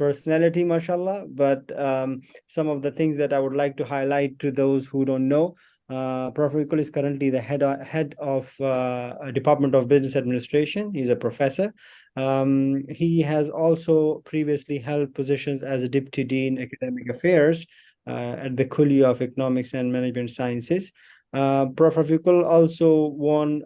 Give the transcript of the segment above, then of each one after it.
personality, mashallah. But some of the things that I would like to highlight to those who don't know, Prof. Vikul is currently the head of Department of Business Administration. He's a professor. He has also previously held positions as a Deputy Dean Academic Affairs at the College of Economics and Management Sciences. Prof. Vikul also won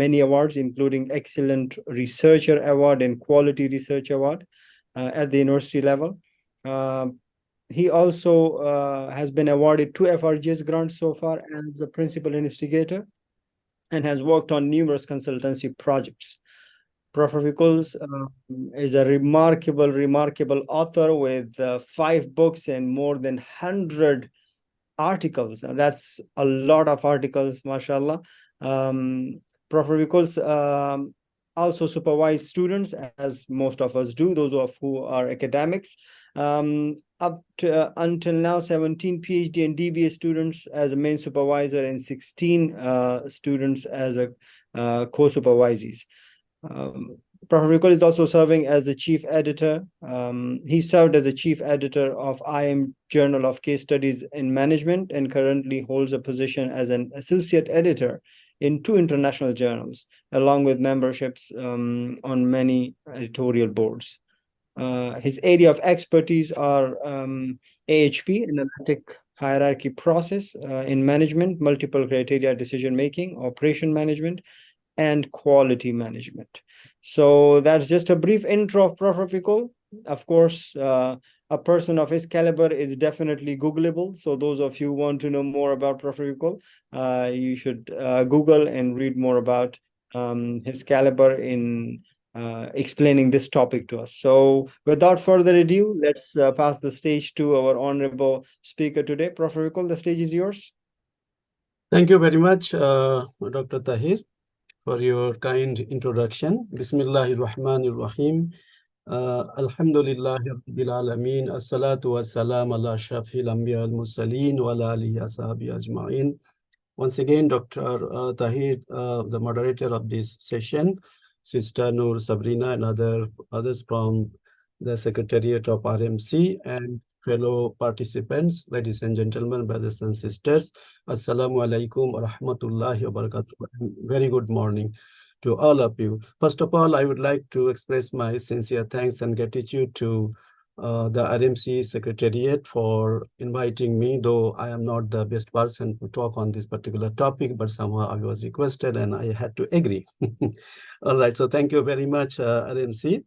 many awards, including Excellent Researcher Award and Quality Research Award at the university level. He also has been awarded 2 FRGS grants so far as a principal investigator and has worked on numerous consultancy projects. Prof. Vikuls is a remarkable author with 5 books and more than 100 articles. That's a lot of articles, mashallah. Prof. Vikuls also supervise students, as most of us do, those of who are academics. Up to until now, 17 PhD and DBA students as a main supervisor and 16 students as a co-supervisees. Prof. Vikul is also serving as the chief editor. He served as the chief editor of IM Journal of Case Studies in Management and currently holds a position as an associate editor in 2 international journals, along with memberships on many editorial boards. His area of expertise are AHP, analytic hierarchy process in management, multiple criteria decision-making, operation management, and quality management. So that's just a brief intro of Prof. Vikul. Of course, a person of his caliber is definitely Googleable. So those of you who want to know more about Prof. Vikul, you should Google and read more about his caliber in explaining this topic to us. So without further ado, let's pass the stage to our honorable speaker today. Prof. Vikul, the stage is yours. Thank you very much, Dr. Tahir, for your kind introduction. Bismillahirrahmanirrahim. Alhamdulillahi Rabbil Alameen. As-salatu was-salam ala shafil anbiya al-mursaleen wa ala alihi ashabi ajma'in. Once again, Dr. Tahir, the moderator of this session, Sister Noor Sabrina and others from the Secretariat of RMC and fellow participants, ladies and gentlemen, brothers and sisters, Assalamu alaikum wa rahmatullahi wa barakatuh. Very good morning to all of you. First of all, I would like to express my sincere thanks and gratitude to the RMC Secretariat for inviting me, though I am not the best person to talk on this particular topic, but somehow I was requested and I had to agree. All right, so thank you very much, RMC.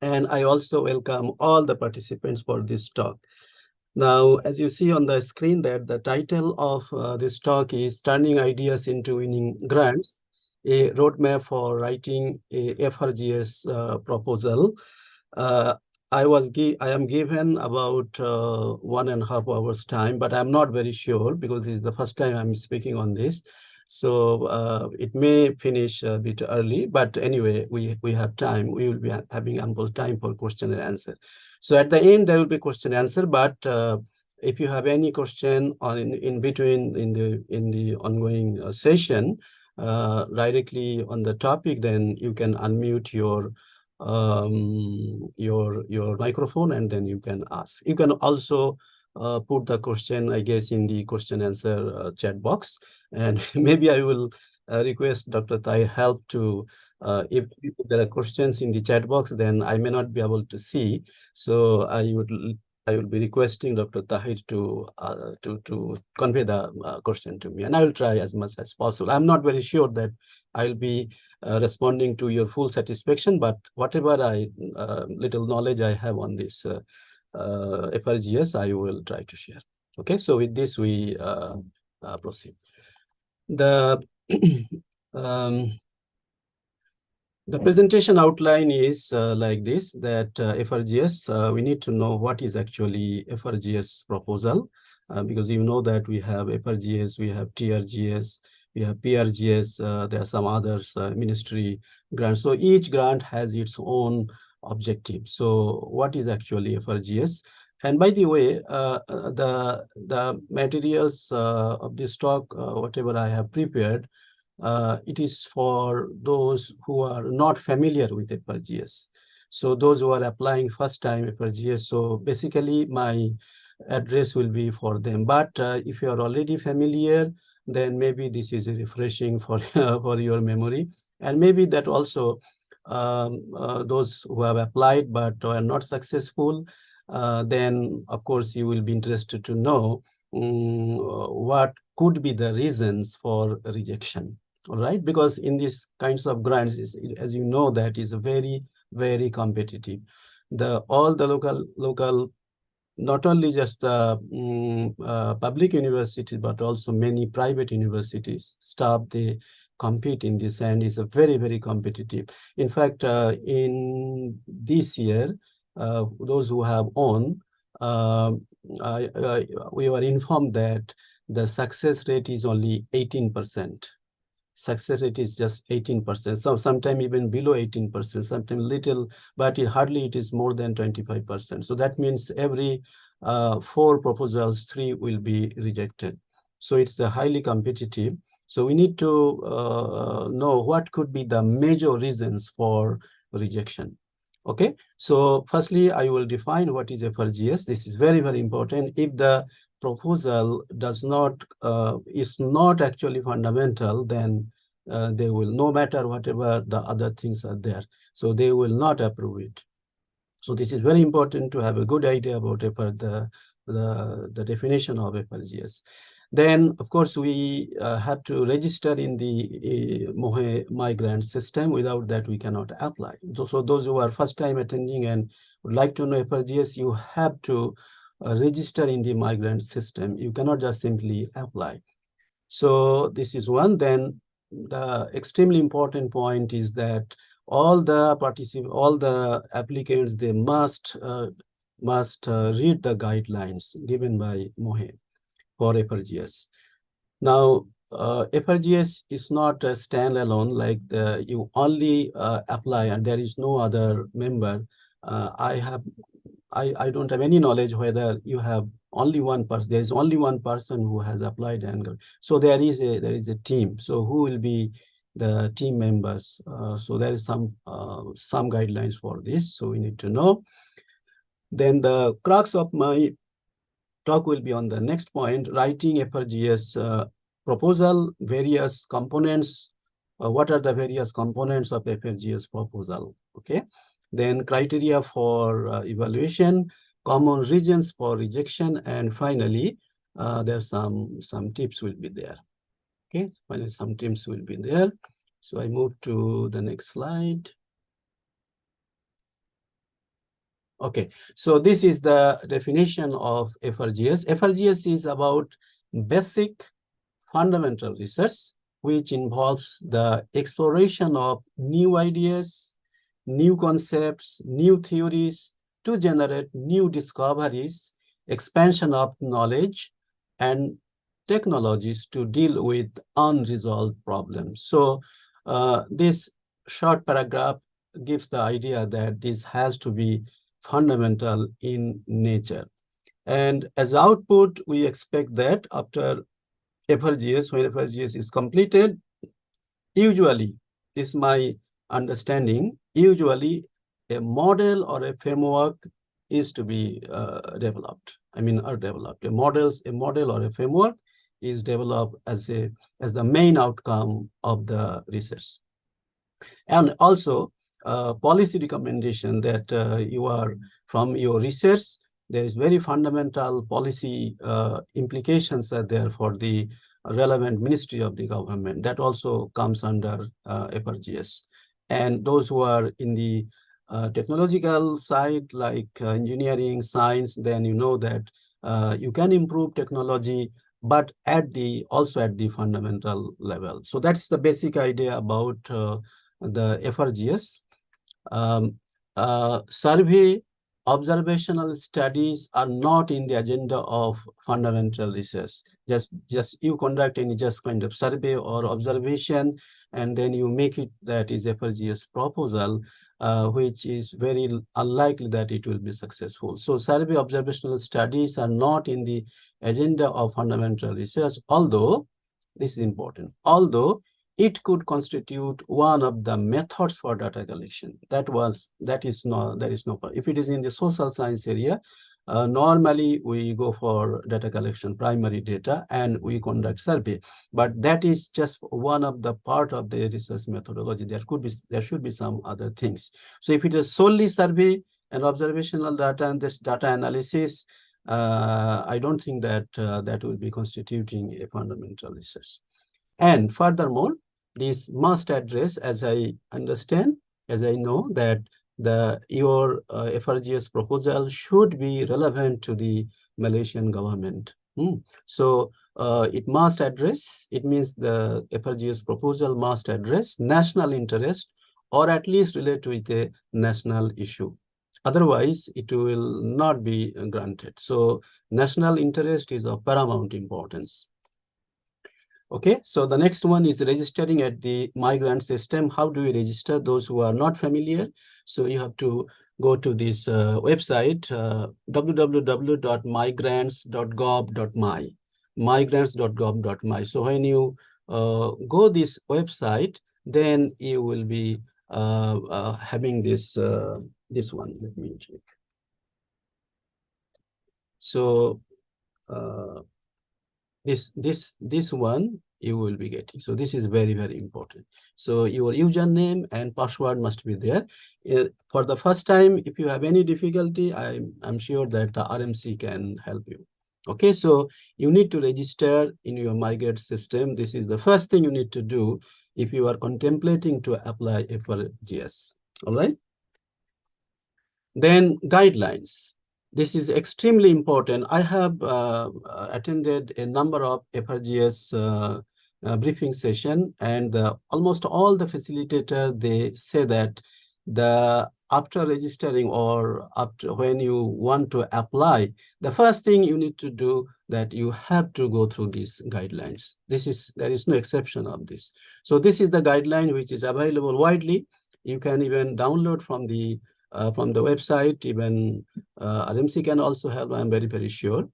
And I also welcome all the participants for this talk. Now, as you see on the screen there, the title of this talk is Turning Ideas into Winning Grants, a roadmap for writing a FRGS proposal. I am given about 1.5 hours time, but I'm not very sure because this is the first time I'm speaking on this. So it may finish a bit early, but anyway, we have time. We will be having ample time for question and answer. So at the end, there will be question and answer, but if you have any question on in between in the ongoing session, directly on the topic, then you can unmute your microphone and then you can ask. You can also put the question, I guess, in the question answer chat box, and maybe I will request Dr. Tai help to if there are questions in the chat box, then I may not be able to see. So I will be requesting Dr. Tahir to convey the question to me, and I will try as much as possible. I'm not very sure that I'll be responding to your full satisfaction, but whatever little knowledge I have on this FRGS, I will try to share. Okay, so with this we proceed. The the presentation outline is like this, that FRGS, we need to know what is actually FRGS proposal, because you know that we have FRGS, we have TRGS, we have PRGS, there are some others, ministry grants. So each grant has its own objective. So what is actually FRGS? And by the way, the materials of this talk, whatever I have prepared, it is for those who are not familiar with FRGS. So those who are applying first time FRGS, so basically my address will be for them. But if you are already familiar, then maybe this is refreshing for, for your memory. And maybe that also those who have applied but are not successful, then of course you will be interested to know what could be the reasons for rejection. All right, because in these kinds of grants, as you know, that is very, very competitive. All the local, not only just the public universities, but also many private universities, staff, they compete in this, and is a very, very competitive. In fact, in this year, those who have won, uh, we were informed that the success rate is only 18%. Success rate is just 18%. So sometimes even below 18%, sometimes little, but hardly it is more than 25%. So that means every 4 proposals, 3 will be rejected. So it's highly competitive. So we need to know what could be the major reasons for rejection. Okay, so firstly, I will define what is FRGS. This is very, very important. If the proposal is not actually fundamental, then they will, no matter whatever the other things are there, so they will not approve it. So this is very important to have a good idea about the definition of FRGS. Then, of course, we have to register in the MOHE migrant system. Without that, we cannot apply. So those who are first time attending and would like to know FRGS, you have to register in the migrant system. You cannot just simply apply. So this is one. Then the extremely important point is that all the applicants, they must read the guidelines given by MOHE for FRGS. Now, FRGS is not a standalone, like you only apply and there is no other member. I don't have any knowledge whether you have only one person. There is only one person who has applied, and so there is a team. So who will be the team members? So there is some guidelines for this. So we need to know. Then the crux of my talk will be on the next point: writing FRGS proposal, various components. What are the various components of FRGS proposal? Okay. Then criteria for evaluation, common reasons for rejection, and finally, there's some tips will be there. Okay, finally some tips will be there. So I move to the next slide. Okay, so this is the definition of FRGS. FRGS is about basic fundamental research, which involves the exploration of new ideas, new concepts, new theories to generate new discoveries, expansion of knowledge, and technologies to deal with unresolved problems. So this short paragraph gives the idea that this has to be fundamental in nature. And as output, we expect that after FRGS, when FRGS is completed, usually, this is my understanding, usually a model or a framework is to be developed. I mean, are developed. A model or a framework is developed as the main outcome of the research. And also, policy recommendation that you are from your research, there is very fundamental policy implications are there for the relevant ministry of the government. That also comes under FRGS. And those who are in the technological side, like engineering, science, then you know that you can improve technology, but also at the fundamental level. So that's the basic idea about the FRGS. Survey, observational studies are not in the agenda of fundamental research. Just you conduct any just kind of survey or observation, and then you make it that is FRGS proposal, which is very unlikely that it will be successful. So survey observational studies are not in the agenda of fundamental research, although, this is important, although it could constitute one of the methods for data collection. That is not, there is no, if it is in the social science area, normally we go for data collection, primary data, and we conduct survey. But that is just one of the part of the research methodology. There should be some other things. So if it is solely survey and observational data and this data analysis, I don't think that that will be constituting a fundamental research. And furthermore, this must address, as I understand, as I know, that your FRGS proposal should be relevant to the Malaysian government. So it must address, it means the FRGS proposal must address national interest, or at least relate with a national issue. Otherwise, it will not be granted. So national interest is of paramount importance. Okay, so the next one is registering at the migrant system. How do we register? Those who are not familiar, so you have to go to this website, www.migrants.gov.my, migrants.gov.my. So when you go this website, then you will be having this this one. Let me check. So this one you will be getting. So this is very, very important. So your username and password must be there. For the first time, if you have any difficulty, I'm sure that the RMC can help you. Okay, so you need to register in your migrate system. This is the first thing you need to do if you are contemplating to apply FRGS. All right. Then guidelines. This is extremely important. I have attended a number of FRGS briefing session, and almost all the facilitators, they say that after registering or after when you want to apply, the first thing you need to do that you have to go through these guidelines. There is no exception of this. So this is the guideline which is available widely. You can even download from the website. Even RMC can also help, I'm very, very sure.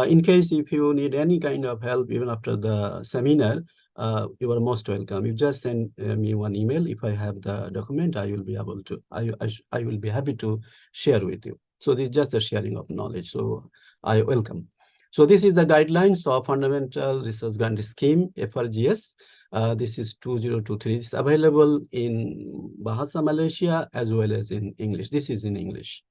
In case if you need any kind of help, even after the seminar, you are most welcome. You just send me one email. If I have the document, I will be able to, I will be happy to share with you. So this is just a sharing of knowledge. So I welcome. So this is the guidelines of Fundamental Research Grant Scheme, FRGS. This is 2023. It's available in Bahasa Malaysia as well as in English. This is in English.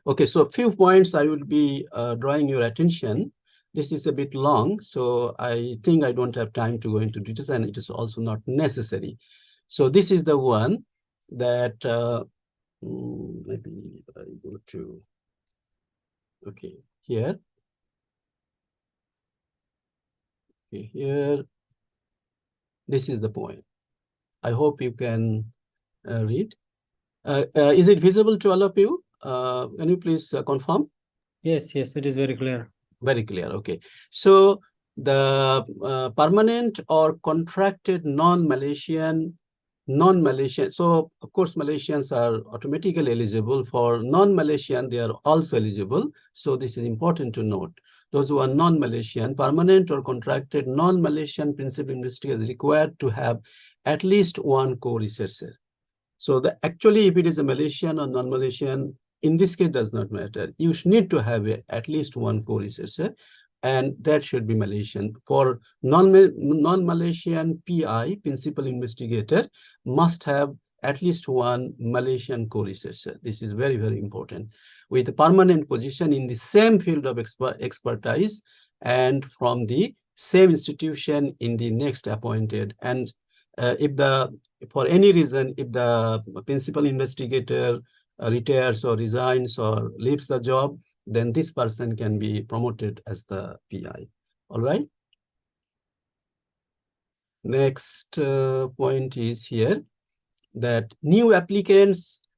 Okay, so a few points I will be drawing your attention. This is a bit long, so I think I don't have time to go into details, and it is also not necessary. So this is the one that maybe I go to, okay, here. Okay, here. This is the point. I hope you can read. Is it visible to all of you? Can you please confirm? Yes, it is very clear. Very clear. Okay. So the permanent or contracted non-Malaysian, so of course Malaysians are automatically eligible. For non-Malaysian, they are also eligible. So this is important to note. Those who are non-Malaysian, permanent or contracted non-Malaysian principal investigator is required to have at least one co-researcher. So actually, if it is a Malaysian or non-Malaysian, in this case does not matter. You need to have at least one co-researcher, and that should be Malaysian. For non-Malaysian PI, principal investigator, must have at least one Malaysian co-researcher. This is very, very important. With a permanent position in the same field of expertise and from the same institution in the next appointed. And for any reason, if the principal investigator retires or resigns or leaves the job, then this person can be promoted as the PI. All right. Next point is here that new applications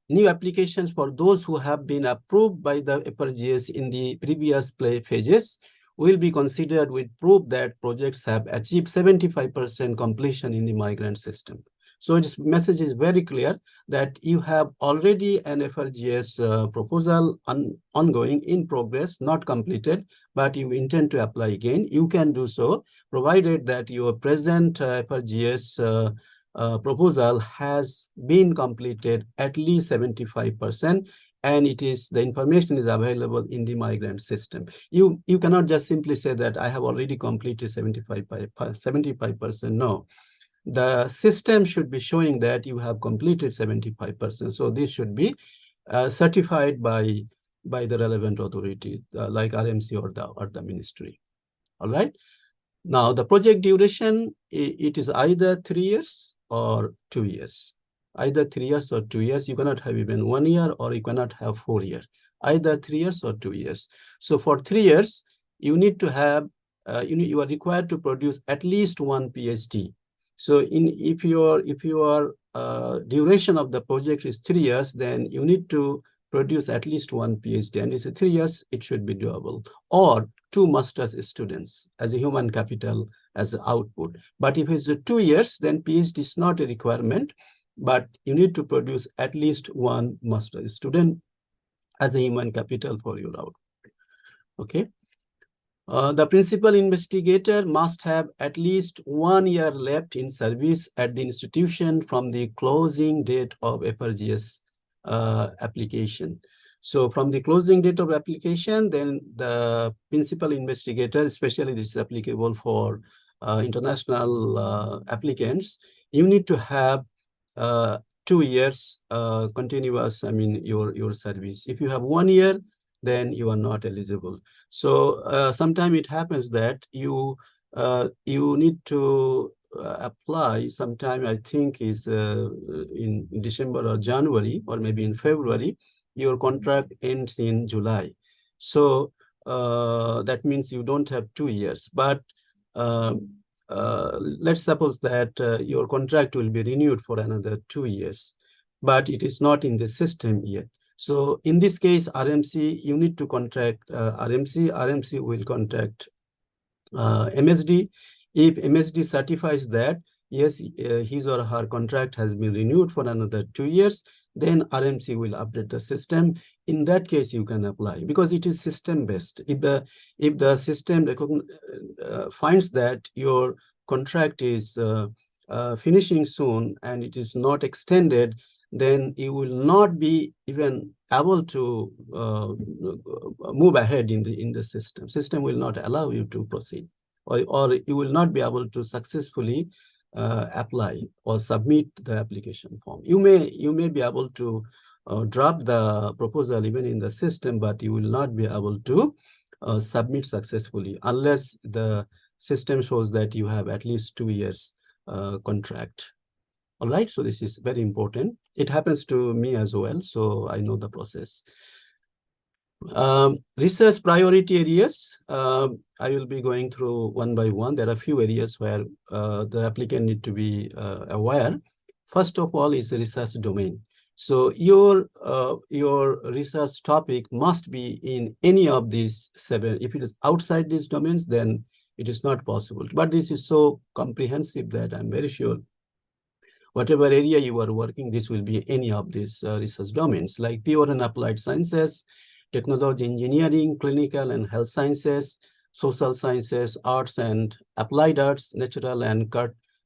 for those who have been approved by the FRGS in the previous phases will be considered with proof that projects have achieved 75% completion in the migrant system. So this message is very clear that you have already an FRGS proposal ongoing, in progress, not completed, but you intend to apply again. You can do so, provided that your present FRGS proposal has been completed at least 75%, and the information is available in the migrant system. You cannot just simply say that I have already completed 75%. No, the system should be showing that you have completed 75%. So this should be certified by the relevant authority, like RMC or the ministry. All right. Now, the project duration, it is either 3 years or 2 years. Either 3 years or 2 years. You cannot have even 1 year, or you cannot have 4 years. Either 3 years or 2 years. So for 3 years, you need to have, you are required to produce at least one PhD. So if your duration of the project is 3 years, then you need to produce at least one PhD. And it's 3 years, it should be doable. Or 2 master's students as a human capital as an output. But if it's 2 years, then PhD is not a requirement, but you need to produce at least one master's student as a human capital for your output. Okay. The principal investigator must have at least 1 year left in service at the institution from the closing date of FRGS application. So from the closing date of application, then the principal investigator, especially this is applicable for international applicants, you need to have 2 years continuous, your service. If you have 1 year, then you are not eligible. So sometimes it happens that you need to apply sometime, I think is in December or January, or maybe in February. Your contract ends in July. So that means you don't have 2 years. But let's suppose that your contract will be renewed for another 2 years, but it is not in the system yet. So in this case, RMC, you need to contact RMC. RMC will contact MSD. If MSD certifies that, yes, his or her contract has been renewed for another 2 years, then RMC will update the system. In that case, you can apply, because it is system-based. If the system finds that your contract is finishing soon and it is not extended, then you will not be even able to move ahead in the system. System will not allow you to proceed, or you will not be able to successfully apply or submit the application form. You may be able to drop the proposal even in the system, but you will not be able to submit successfully unless the system shows that you have at least 2 years contract. All right, so this is very important. It happens to me as well, so I know the process. Research priority areas, I will be going through one by one. There are a few areas where the applicant need to be aware. First of all is the research domain. So your research topic must be in any of these 7. If it is outside these domains, then it is not possible. But this is so comprehensive that I'm very sure whatever area you are working, this will be any of these research domains, like pure and applied sciences, technology, engineering, clinical and health sciences, social sciences, arts and applied arts, natural and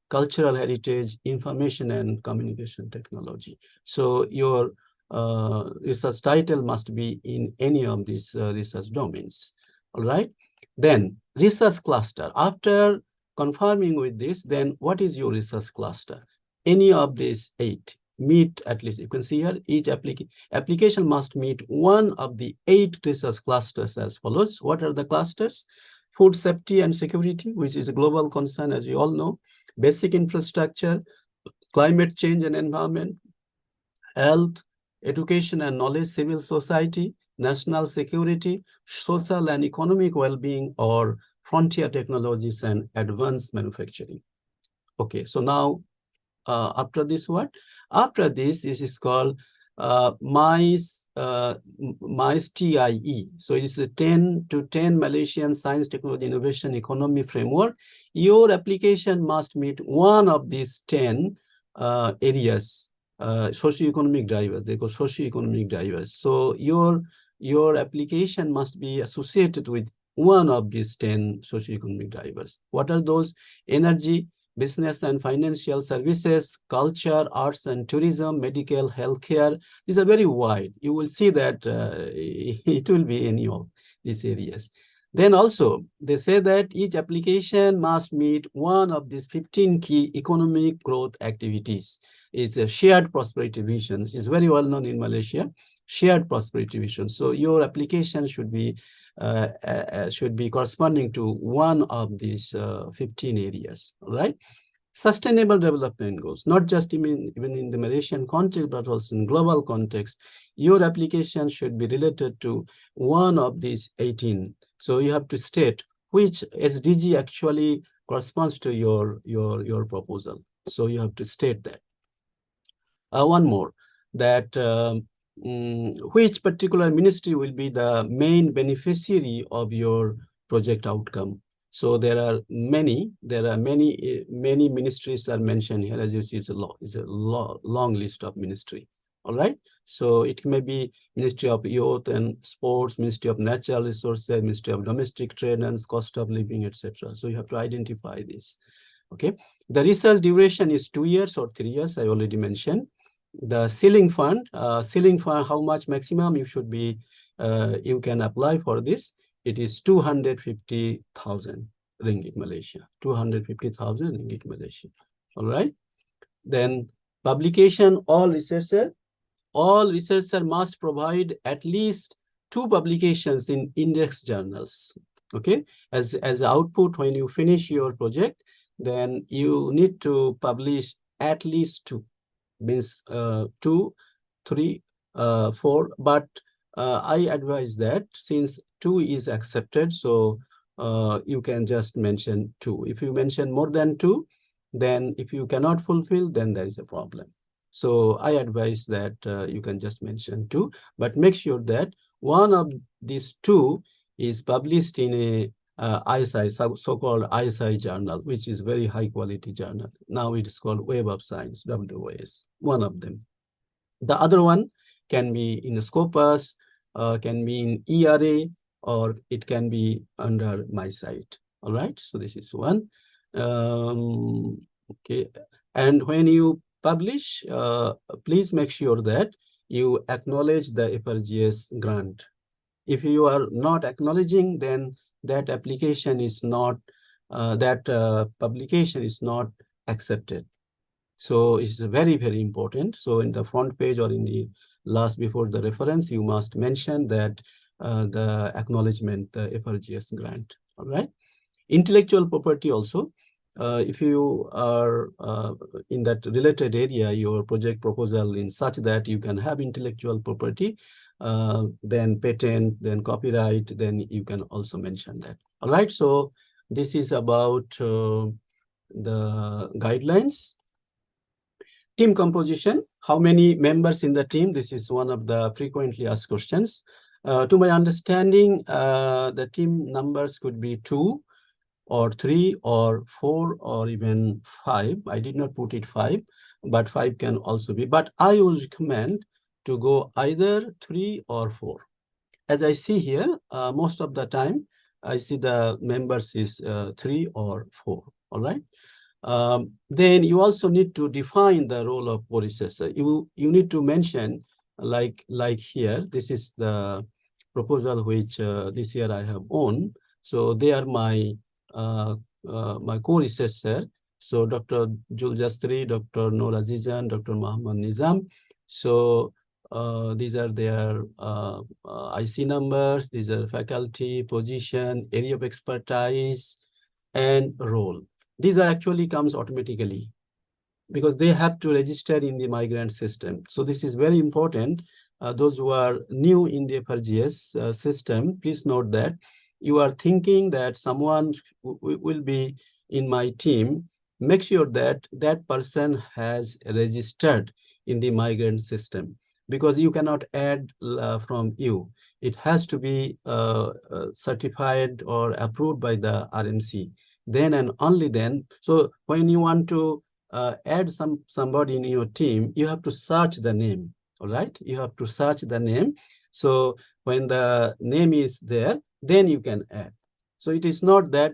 cultural heritage, information and communication technology. So your research title must be in any of these research domains. All right. Then research cluster. After confirming with this, then what is your research cluster? Any of these 8 meet, at least you can see here, each application must meet one of the 8 research clusters as follows. What are the clusters? Food safety and security, which is a global concern, as you all know. Basic infrastructure, climate change and environment, health, education and knowledge, civil society, national security, social and economic well-being, or frontier technologies and advanced manufacturing. Okay, so now after this, what? After this is called MICE TIE. So it is a 10 to 10 Malaysian Science, Technology, Innovation, Economy Framework. Your application must meet one of these 10 areas, socioeconomic drivers. They call socioeconomic drivers. So your application must be associated with one of these 10 socioeconomic drivers. What are those? Energy, business and financial services, culture, arts and tourism, medical, healthcare. These are very wide. You will see that it will be any of these areas. Then also, they say that each application must meet one of these 15 key economic growth activities. It's a shared prosperity vision. It's very well known in Malaysia, shared prosperity vision. So your application should be corresponding to one of these 15 areas, right? Sustainable development goals, not just even in the Malaysian context, but also in global context. Your application should be related to one of these 18. So you have to state which SDG actually corresponds to your proposal. So you have to state that. One more, that which particular ministry will be the main beneficiary of your project outcome. So there are many ministries are mentioned here. As you see, it's a long list of ministry. All right. So it may be Ministry of Youth and Sports, Ministry of Natural Resources, Ministry of Domestic Trade and Cost of Living, etc. So you have to identify this. Okay. The research duration is 2 years or 3 years. I already mentioned. The ceiling fund, how much maximum you should be, you can apply for this. It is 250,000 ringgit Malaysia, 250,000 ringgit Malaysia. All right. Then publication, all researcher must provide at least 2 publications in index journals. Okay. As output, when you finish your project, then you need to publish at least 2. Means 2, 3, 4, but I advise that since 2 is accepted, so you can just mention 2. If you mention more than 2, then if you cannot fulfill, then there is a problem. So I advise that you can just mention 2, but make sure that one of these 2 is published in a ISI, so-called ISI journal, which is very high quality journal. Now it is called Web of Science, WOS, one of them. The other one can be in Scopus, can be in ERA, or it can be under my site. All right, so this is one. Okay, and when you publish, please make sure that you acknowledge the FRGS grant. If you are not acknowledging, then that application is not, publication is not accepted. So it's very, very important. So in the front page or in the last before the reference, you must mention that the acknowledgement, the FRGS grant. All right. Intellectual property also. If you are in that related area, your project proposal in such that you can have intellectual property, then patent, then copyright, then you can also mention that. All right. So this is about the guidelines. Team composition, how many members in the team? This is one of the frequently asked questions. To my understanding, the team numbers could be 2 or 3 or 4 or even 5. I did not put it 5, but 5 can also be. But I will recommend to go either 3 or 4. As I see here, most of the time, I see the members is 3 or 4. All right. Then you also need to define the role of co-researcher. You need to mention, like here, this is the proposal which this year I have won. So they are my my co-researcher. So Dr. Jul Jastri, Dr. Noor Azizan, Dr. Muhammad Nizam. So these are their IC numbers. These are faculty, position, area of expertise, and role. These are actually comes automatically because they have to register in the migrant system. So this is very important. Those who are new in the FRGS system, please note that you are thinking that someone will be in my team. Make sure that that person has registered in the migrant system, because you cannot add from you. It has to be certified or approved by the RMC. Then and only then. So when you want to add somebody in your team, you have to search the name. All right, you have to search the name. So when the name is there, then you can add. So it is not that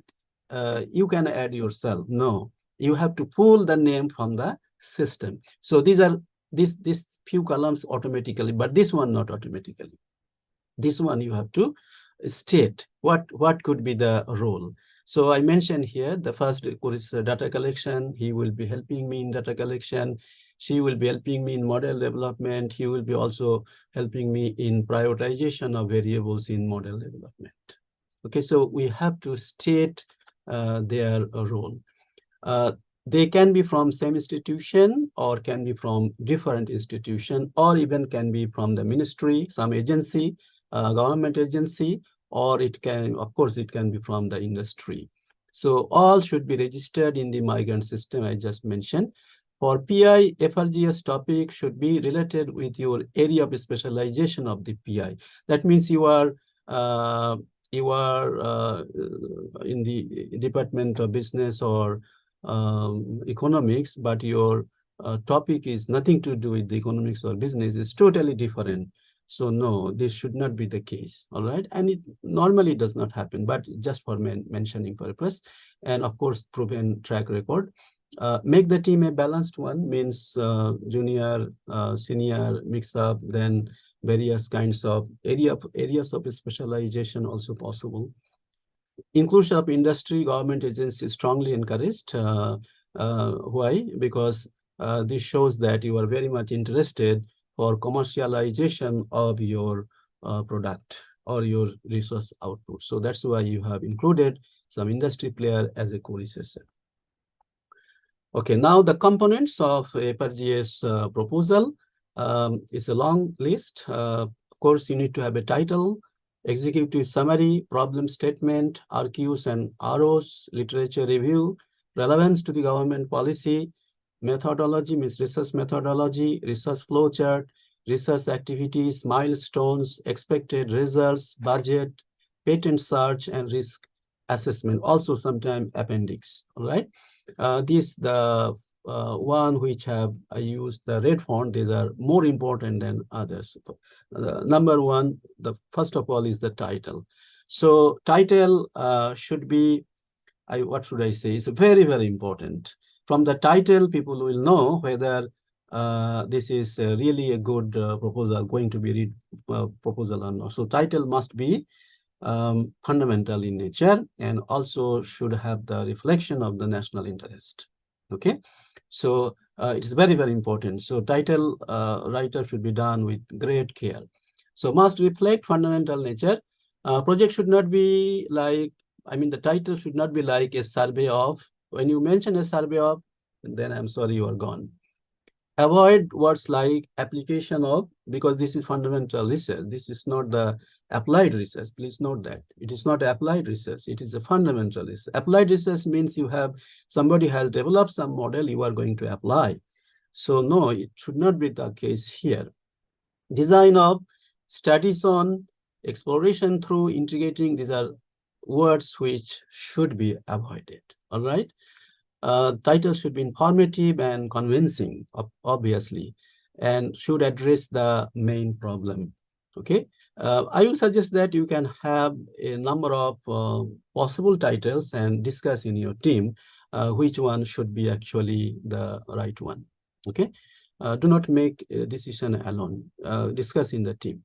you can add yourself. No, you have to pull the name from the system. So these are these few columns automatically, but this one not automatically. This one you have to state what could be the role. So I mentioned here the first is data collection. He will be helping me in data collection. She will be helping me in model development. He will be also helping me in prioritization of variables in model development. Okay, so we have to state their role. They can be from same institution or can be from different institution, or even can be from the ministry, some agency, government agency, or it can, of course, it can be from the industry. So all should be registered in the migrant system I just mentioned. For PI, FRGS topic should be related with your area of specialization of the PI. That means you are in the Department of Business or economics, but your topic is nothing to do with the economics or business, is totally different. So no, this should not be the case. All right, and it normally does not happen, but just for mentioning purpose, and of course proven track record. Make the team a balanced one, means junior, senior, mix up, then various kinds of areas of specialization also possible. Inclusion of industry, government agencies strongly encouraged. Why? Because this shows that you are very much interested for commercialization of your product or your resource output. So that's why you have included some industry player as a co-researcher. Okay, now the components of a FRGS proposal is a long list. Of course, you need to have a title, executive summary, problem statement, RQs and ROs, literature review, relevance to the government policy, methodology means research methodology, research flow chart, research activities, milestones, expected results, budget, patent search, and risk assessment. Also sometimes appendix. All right. The one which I used the red font, these are more important than others. Number one, the first of all is the title. So title should be, what should I say, it's very, very important. From the title, people will know whether this is really a good proposal, going to be read proposal or not. So title must be fundamental in nature and also should have the reflection of the national interest. Okay, so it is very, very important. So title writer should be done with great care. So must reflect fundamental nature. Project should not be like, the title should not be like a survey of. When you mention a survey of, then I'm sorry, you are gone. Avoid words like application of, because this is fundamental research. This is not the applied research. Please note that it is not applied research. It is a fundamental research. Applied research means you have, somebody has developed some model you are going to apply. So no, it should not be the case here. Design of, studies on, exploration through, integrating, these are words which should be avoided. All right. Title should be informative and convincing, obviously, and should address the main problem. Okay, I will suggest that you can have a number of possible titles and discuss in your team which one should be actually the right one. Okay, do not make a decision alone. Discuss in the team.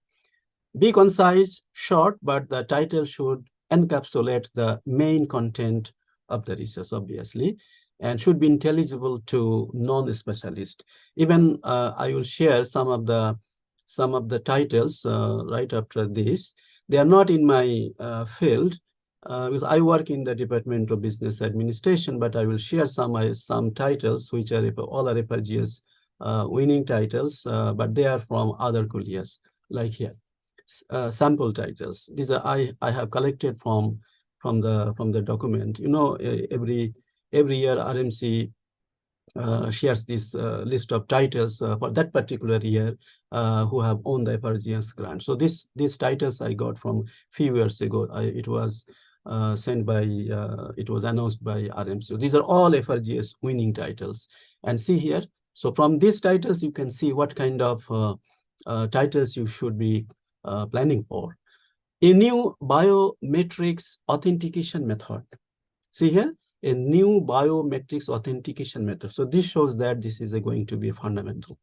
Be concise, short, but the title should encapsulate the main content of the research, obviously, and should be intelligible to non-specialists. Even I will share some of the titles right after this. They are not in my field because I work in the Department of Business Administration, but I will share some titles which are all are FRGS winning titles, but they are from other colleges, like here. Sample titles. These are I have collected from the document. You know, every year RMC shares this list of titles for that particular year who have won the FRGS grant. So these titles I got from few years ago. It was sent by, it was announced by RMC. These are all FRGS winning titles. And see here, so from these titles, you can see what kind of titles you should be planning for. A new biometrics authentication method. See here, a new biometrics authentication method. So this shows that this is going to be a fundamental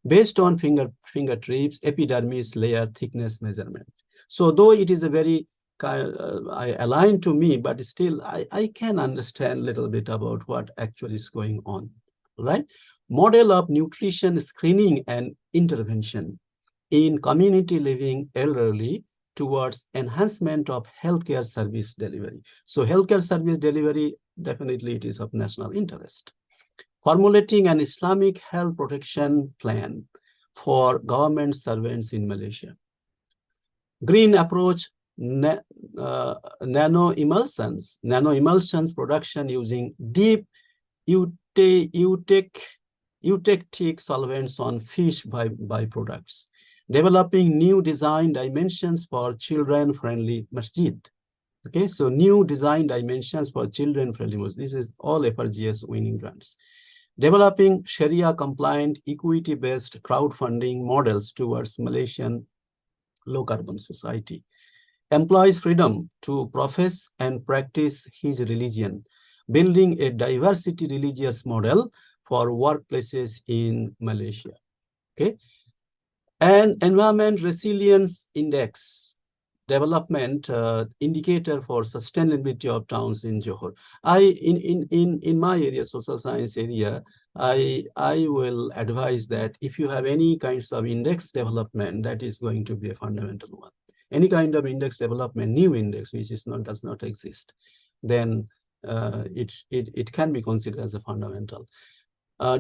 based on fingertips, epidermis layer thickness measurement. So though it is a very aligned to me, but still I can understand a little bit about what actually is going on, right? Model of nutrition screening and intervention in community living elderly towards enhancement of healthcare service delivery. So healthcare service delivery, definitely it is of national interest. Formulating an Islamic health protection plan for government servants in Malaysia. Green approach, nano-emulsions production using deep eutectic solvents on fish byproducts. Developing new design dimensions for children-friendly masjid. Okay, so new design dimensions for children-friendly masjid. This is all FRGS winning grants. Developing Sharia-compliant, equity-based crowdfunding models towards Malaysian low-carbon society. Employs freedom to profess and practice his religion, building a diversity religious model for workplaces in Malaysia. Okay. And Environment Resilience Index, development indicator for sustainability of towns in Johor. In my area, social science area, I will advise that if you have any kinds of index development, that is going to be a fundamental one. Any kind of index development, new index, which is does not exist, then it can be considered as a fundamental.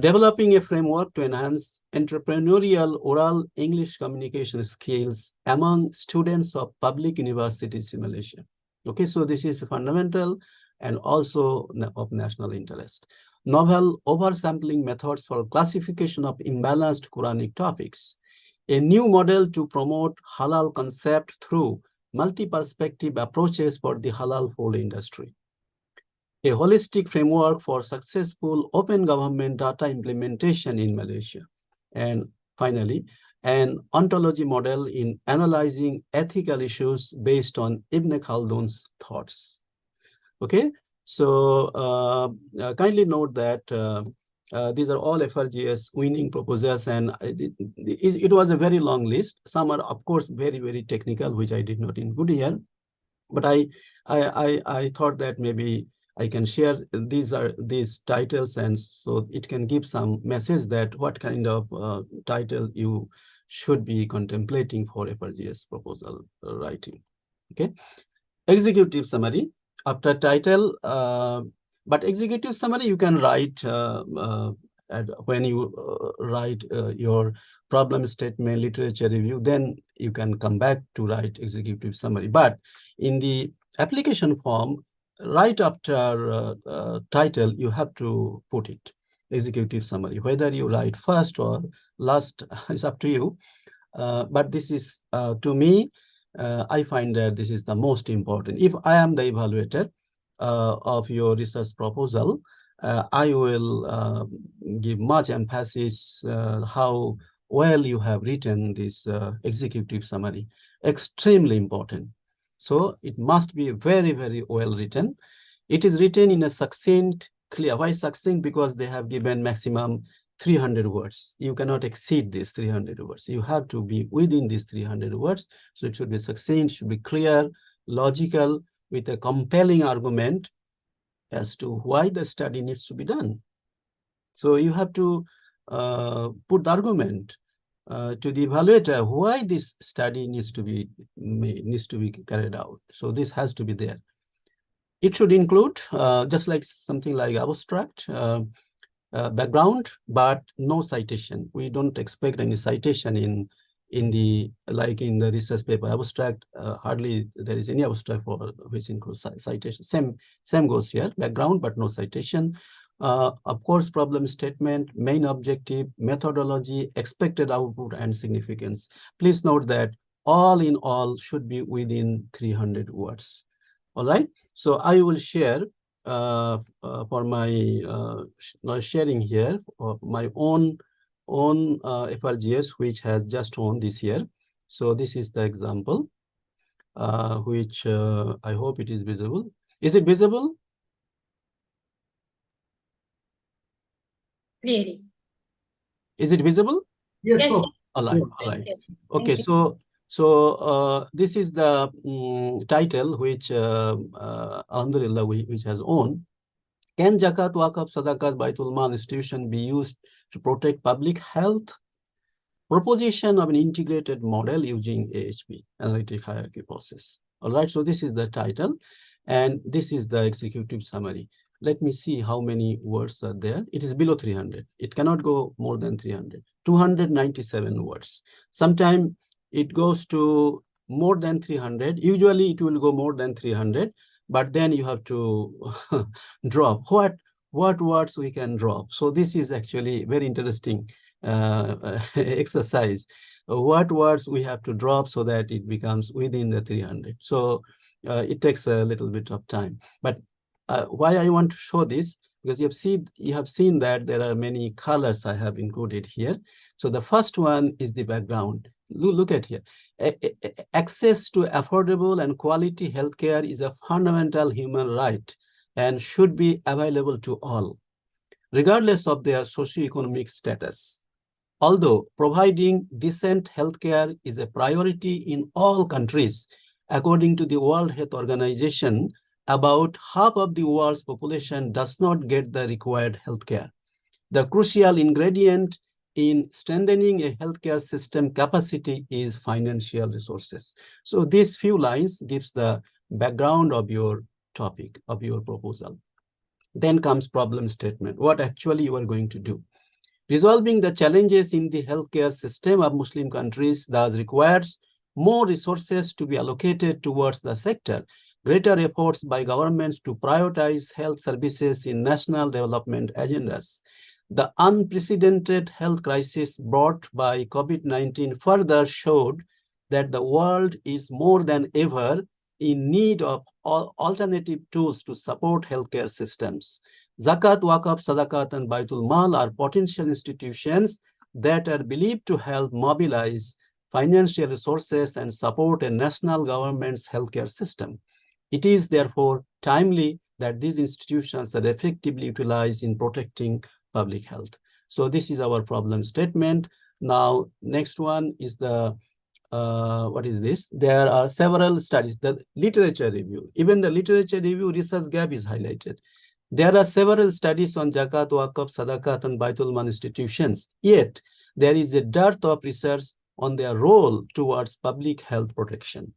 Developing a framework to enhance entrepreneurial oral English communication skills among students of public universities in Malaysia. Okay, so this is fundamental and also of national interest. Novel oversampling methods for classification of imbalanced Quranic topics. A new model to promote halal concept through multi-perspective approaches for the halal food industry. A holistic framework for successful open government data implementation in Malaysia. And finally, an ontology model in analyzing ethical issues based on Ibn Khaldun's thoughts. Okay, so kindly note that these are all FRGS winning proposals, and it was a very long list. Some are, of course, very, very technical, which I did not include here. But I thought that maybe I can share these titles, and so it can give some message that what kind of title you should be contemplating for FRGS proposal writing. Okay, executive summary after title, but executive summary you can write when you write your problem statement, literature review, then you can come back to write executive summary. But in the application form, right after title, you have to put it, executive summary. Whether you write first or last is up to you. But this is, to me, I find that this is the most important. If I am the evaluator of your research proposal, I will give much emphasis how well you have written this executive summary. Extremely important. So it must be very, very well written. It is written in a succinct, clear. Why succinct? Because they have given maximum 300 words. You cannot exceed this 300 words. You have to be within these 300 words. So it should be succinct, should be clear, logical, with a compelling argument as to why the study needs to be done. So you have to put the argument to the evaluator why this study needs to be carried out. So this has to be there. It should include just like something like abstract, background, but no citation. We don't expect any citation in the research paper abstract. Hardly there is any abstract for which includes citation. Same goes here, background but no citation. Of course, problem statement, main objective, methodology, expected output, and significance. Please note that all in all should be within 300 words. All right. So I will share for my sharing here my own FRGS, which has just won this year. So this is the example, which I hope it is visible. Is it visible? Really? Is it visible? Yes, Yes, sir. All right. Sure. All right. yes. Okay. Thank you. So this is the title which Alhamdulillah which has won. Can Zakat, Waqf, Sadaqat, Baitul Mal institution be used to protect public health? Proposition of an integrated model using AHP, analytic hierarchy process. All right, so this is the title, and this is the executive summary. Let me see how many words are there. It is below 300. It cannot go more than 300. 297 words. Sometimes it goes to more than 300. Usually it will go more than 300, but then you have to drop. What words we can drop? So this is actually very interesting exercise. What words we have to drop so that it becomes within the 300. So it takes a little bit of time. But why I want to show this, because you have seen that there are many colors I have included here. So the first one is the background. Look at here. Access to affordable and quality healthcare is a fundamental human right and should be available to all, regardless of their socioeconomic status. Although providing decent healthcare is a priority in all countries, according to the World Health Organization, about half of the world's population does not get the required healthcare. The crucial ingredient in strengthening a healthcare system capacity is financial resources. So these few lines gives the background of your topic, of your proposal. Then comes problem statement, what actually you are going to do. Resolving the challenges in the healthcare system of Muslim countries thus requires more resources to be allocated towards the sector, greater efforts by governments to prioritize health services in national development agendas. The unprecedented health crisis brought by COVID-19 further showed that the world is more than ever in need of alternative tools to support healthcare systems. Zakat, Waqf, Sadaqat, and Baitul Mal are potential institutions that are believed to help mobilize financial resources and support a national government's healthcare system. It is therefore timely that these institutions are effectively utilized in protecting public health. So this is our problem statement. Now, next one is the what is this? There are several studies, the literature review. Even the literature review research gap is highlighted. There are several studies on Zakat, Waqf, Sadaqat, and Baitul Mal institutions. Yet, there is a dearth of research on their role towards public health protection.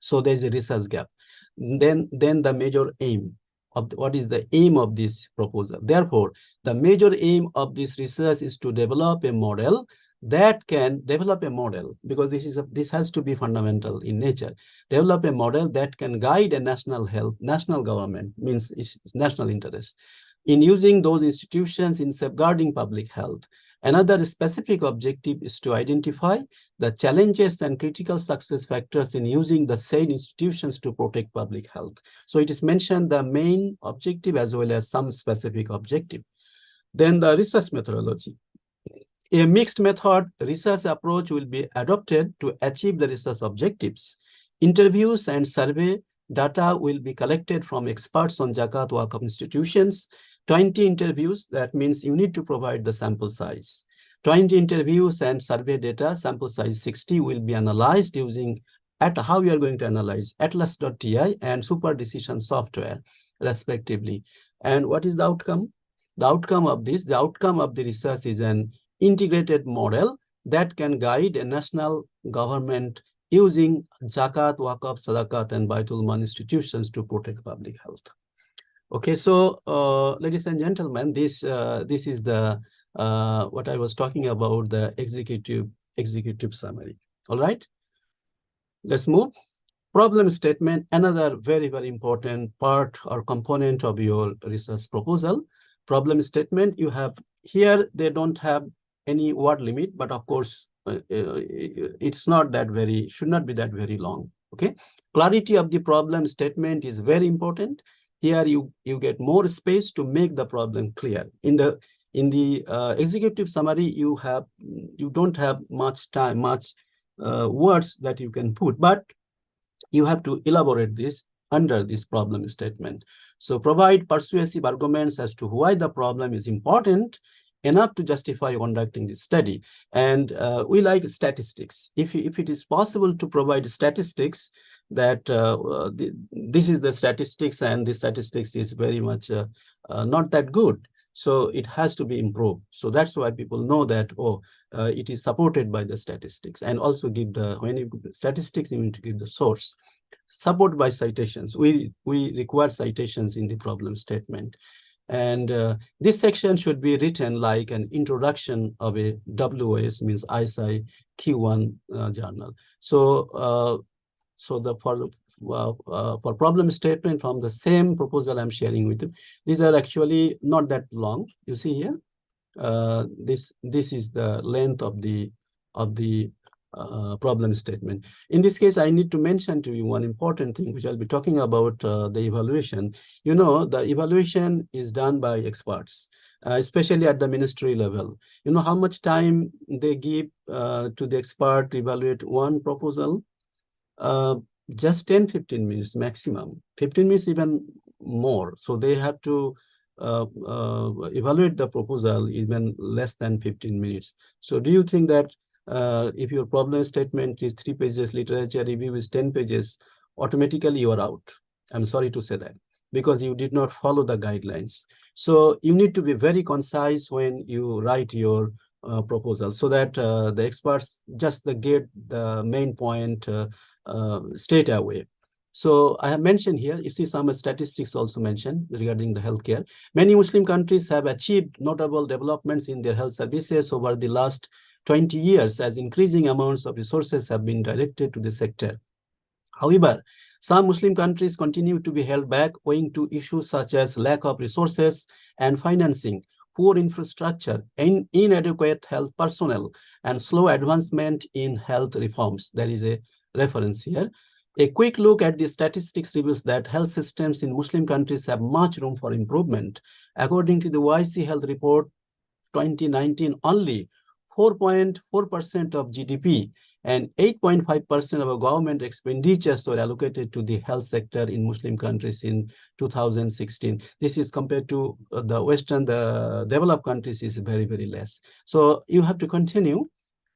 So there is a research gap. Then the major aim of what is the aim of this proposal? Therefore, the major aim of this research is to develop a model that can develop a model, because this has to be fundamental in nature. Develop a model that can guide a national government, means it's national interest, in using those institutions in safeguarding public health. Another specific objective is to identify the challenges and critical success factors in using the said institutions to protect public health. So it is mentioned the main objective as well as some specific objective. Then the research methodology. A mixed method research approach will be adopted to achieve the research objectives. Interviews and survey data will be collected from experts on Zakat Waqf institutions. 20 interviews, that means you need to provide the sample size. 20 interviews and survey data, sample size 60, will be analyzed using how we are going to analyze atlas.ti and super decision software, respectively. And what is the outcome? The outcome of the research is an integrated model that can guide a national government using Zakat, Waqf, Sadaqat, and Baitul Mal institutions to protect public health. Okay, so ladies and gentlemen, this is the what I was talking about, the executive summary. All right, let's move. Problem statement, another very, very important part or component of your research proposal. Problem statement, you have here, they don't have any word limit, but of course, it's not that should not be that very long. Okay, clarity of the problem statement is very important. Here you get more space to make the problem clear. In the executive summary, you don't have much time, much words that you can put, but you have to elaborate this under this problem statement. So provide persuasive arguments as to why the problem is important enough to justify conducting this study. And we like statistics. If it is possible to provide statistics that this is the statistics and the statistics is very much not that good. So it has to be improved. So that's why people know that, it is supported by the statistics. And also when you give statistics, you need to give the source. Support by citations. We require citations in the problem statement. And this section should be written like an introduction of a WOS, means ISI Q1 journal. So for problem statement from the same proposal I'm sharing with you, these are actually not that long. You see here, this is the length of the problem statement. In this case, I need to mention to you one important thing, which I'll be talking about the evaluation. You know, the evaluation is done by experts, especially at the ministry level. You know how much time they give to the expert to evaluate one proposal? Just 10-15 minutes maximum, 15 minutes even more. So they have to evaluate the proposal even less than 15 minutes. So do you think that if your problem statement is 3 pages, literature review is 10 pages, automatically you are out? I'm sorry to say that, because you did not follow the guidelines. So you need to be very concise when you write your proposal, so that the experts just get the main point straight away. So I have mentioned here, you see some statistics also mentioned regarding the healthcare. Many Muslim countries have achieved notable developments in their health services over the last 20 years, as increasing amounts of resources have been directed to the sector. However, some Muslim countries continue to be held back owing to issues such as lack of resources and financing, poor infrastructure, inadequate health personnel, and slow advancement in health reforms. There is a reference here. A quick look at the statistics reveals that health systems in Muslim countries have much room for improvement. According to the YC Health Report 2019, only 4.4% of GDP and 8.5% of government expenditures were allocated to the health sector in Muslim countries in 2016. This is compared to the developed countries is very, very less. So you have to continue,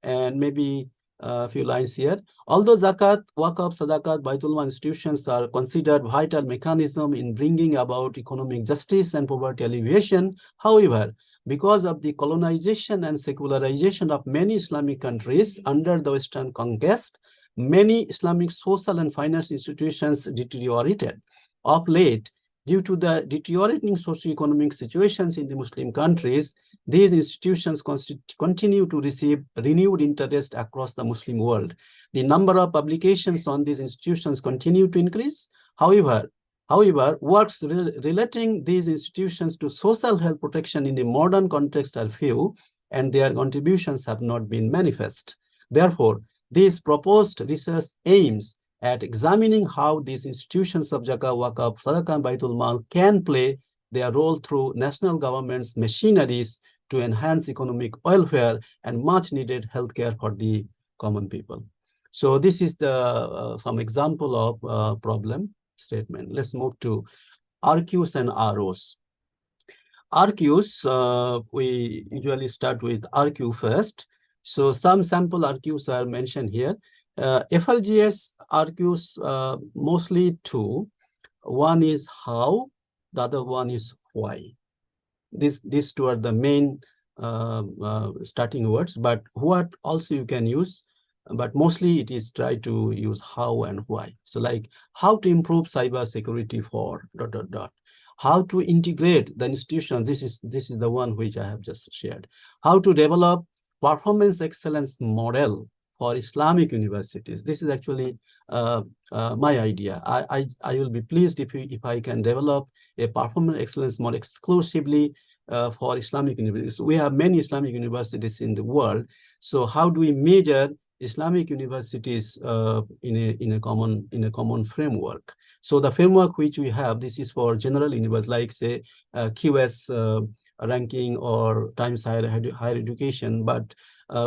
and maybe a few lines here. Although zakat, waqf, sadaqat, Baitul Mal institutions are considered vital mechanism in bringing about economic justice and poverty alleviation, however, because of the colonization and secularization of many Islamic countries under the Western conquest, many Islamic social and finance institutions deteriorated. Of late, due to the deteriorating socio-economic situations in the Muslim countries, these institutions continue to receive renewed interest across the Muslim world. The number of publications on these institutions continue to increase. However, works relating these institutions to social health protection in the modern context are few, and their contributions have not been manifest. Therefore, this proposed research aims at examining how these institutions of Zakah, Waqf, Sadaqah, and Baitul Mal can play their role through national government's machineries to enhance economic welfare and much needed healthcare for the common people. So this is the some example of problem statement. Let's move to RQs and ROs. RQs, we usually start with RQ first. So some sample RQs are mentioned here. FRGS RQs mostly two. One is how, the other one is why. These two are the main starting words, but what also you can use, but mostly it is try to use how and why. So like how to improve cyber security for ... How to integrate the institution. This is the one which I have just shared. How to develop performance excellence model for Islamic universities. This is actually my idea. I will be pleased if I can develop a performance excellence model exclusively for Islamic universities. We have many Islamic universities in the world. So how do we measure Islamic universities in a common framework. So the framework which we have, this is for general universities, like say QS ranking or Times Higher Education, but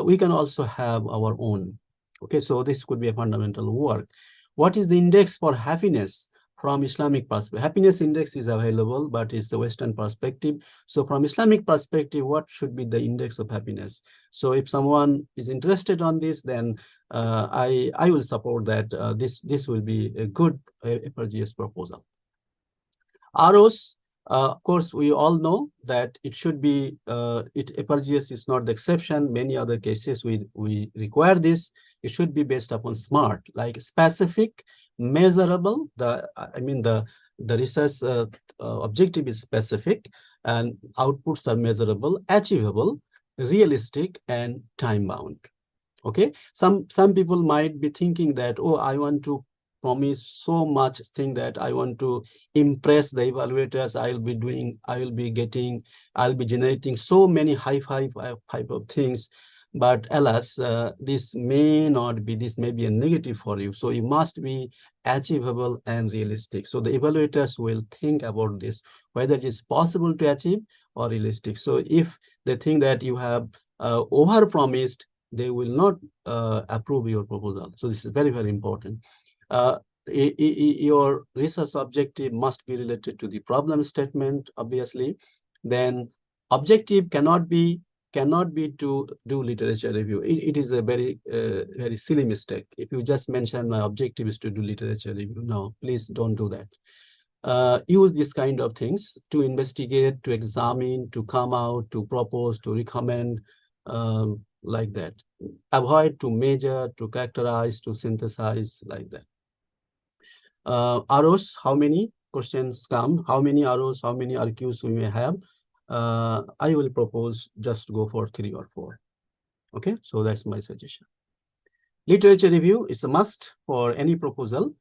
we can also have our own. Okay, so this could be a fundamental work. What is the index for happiness from Islamic perspective? Happiness index is available, but it's the Western perspective. So from Islamic perspective, what should be the index of happiness? So if someone is interested on this, then I will support that. This will be a good FRGS proposal. ROs, of course, we all know that it should be, FRGS is not the exception. Many other cases we require this. It should be based upon SMART, like specific, measurable. The research objective is specific and outputs are measurable, achievable, realistic, and time bound. Okay, some people might be thinking that, oh, I want to promise so much thing that I want to impress the evaluators. I'll be generating so many high five type of things, but alas, this may be a negative for you. So it must be achievable and realistic. So the evaluators will think about this, whether it is possible to achieve or realistic. So if they think that you have over promised, they will not approve your proposal. So this is very, very important. Uh, your research objective must be related to the problem statement, obviously. Then objective cannot be to do literature review. It is a very silly mistake. If you just mention my objective is to do literature review, no, please don't do that. Use these kind of things to investigate, to examine, to come out, to propose, to recommend, like that. Avoid to measure, to characterize, to synthesize, like that. ROs, how many questions come? How many ROs, how many RQs we may have? I will propose just go for 3 or 4. Okay, so that's my suggestion. Literature review is a must for any proposal.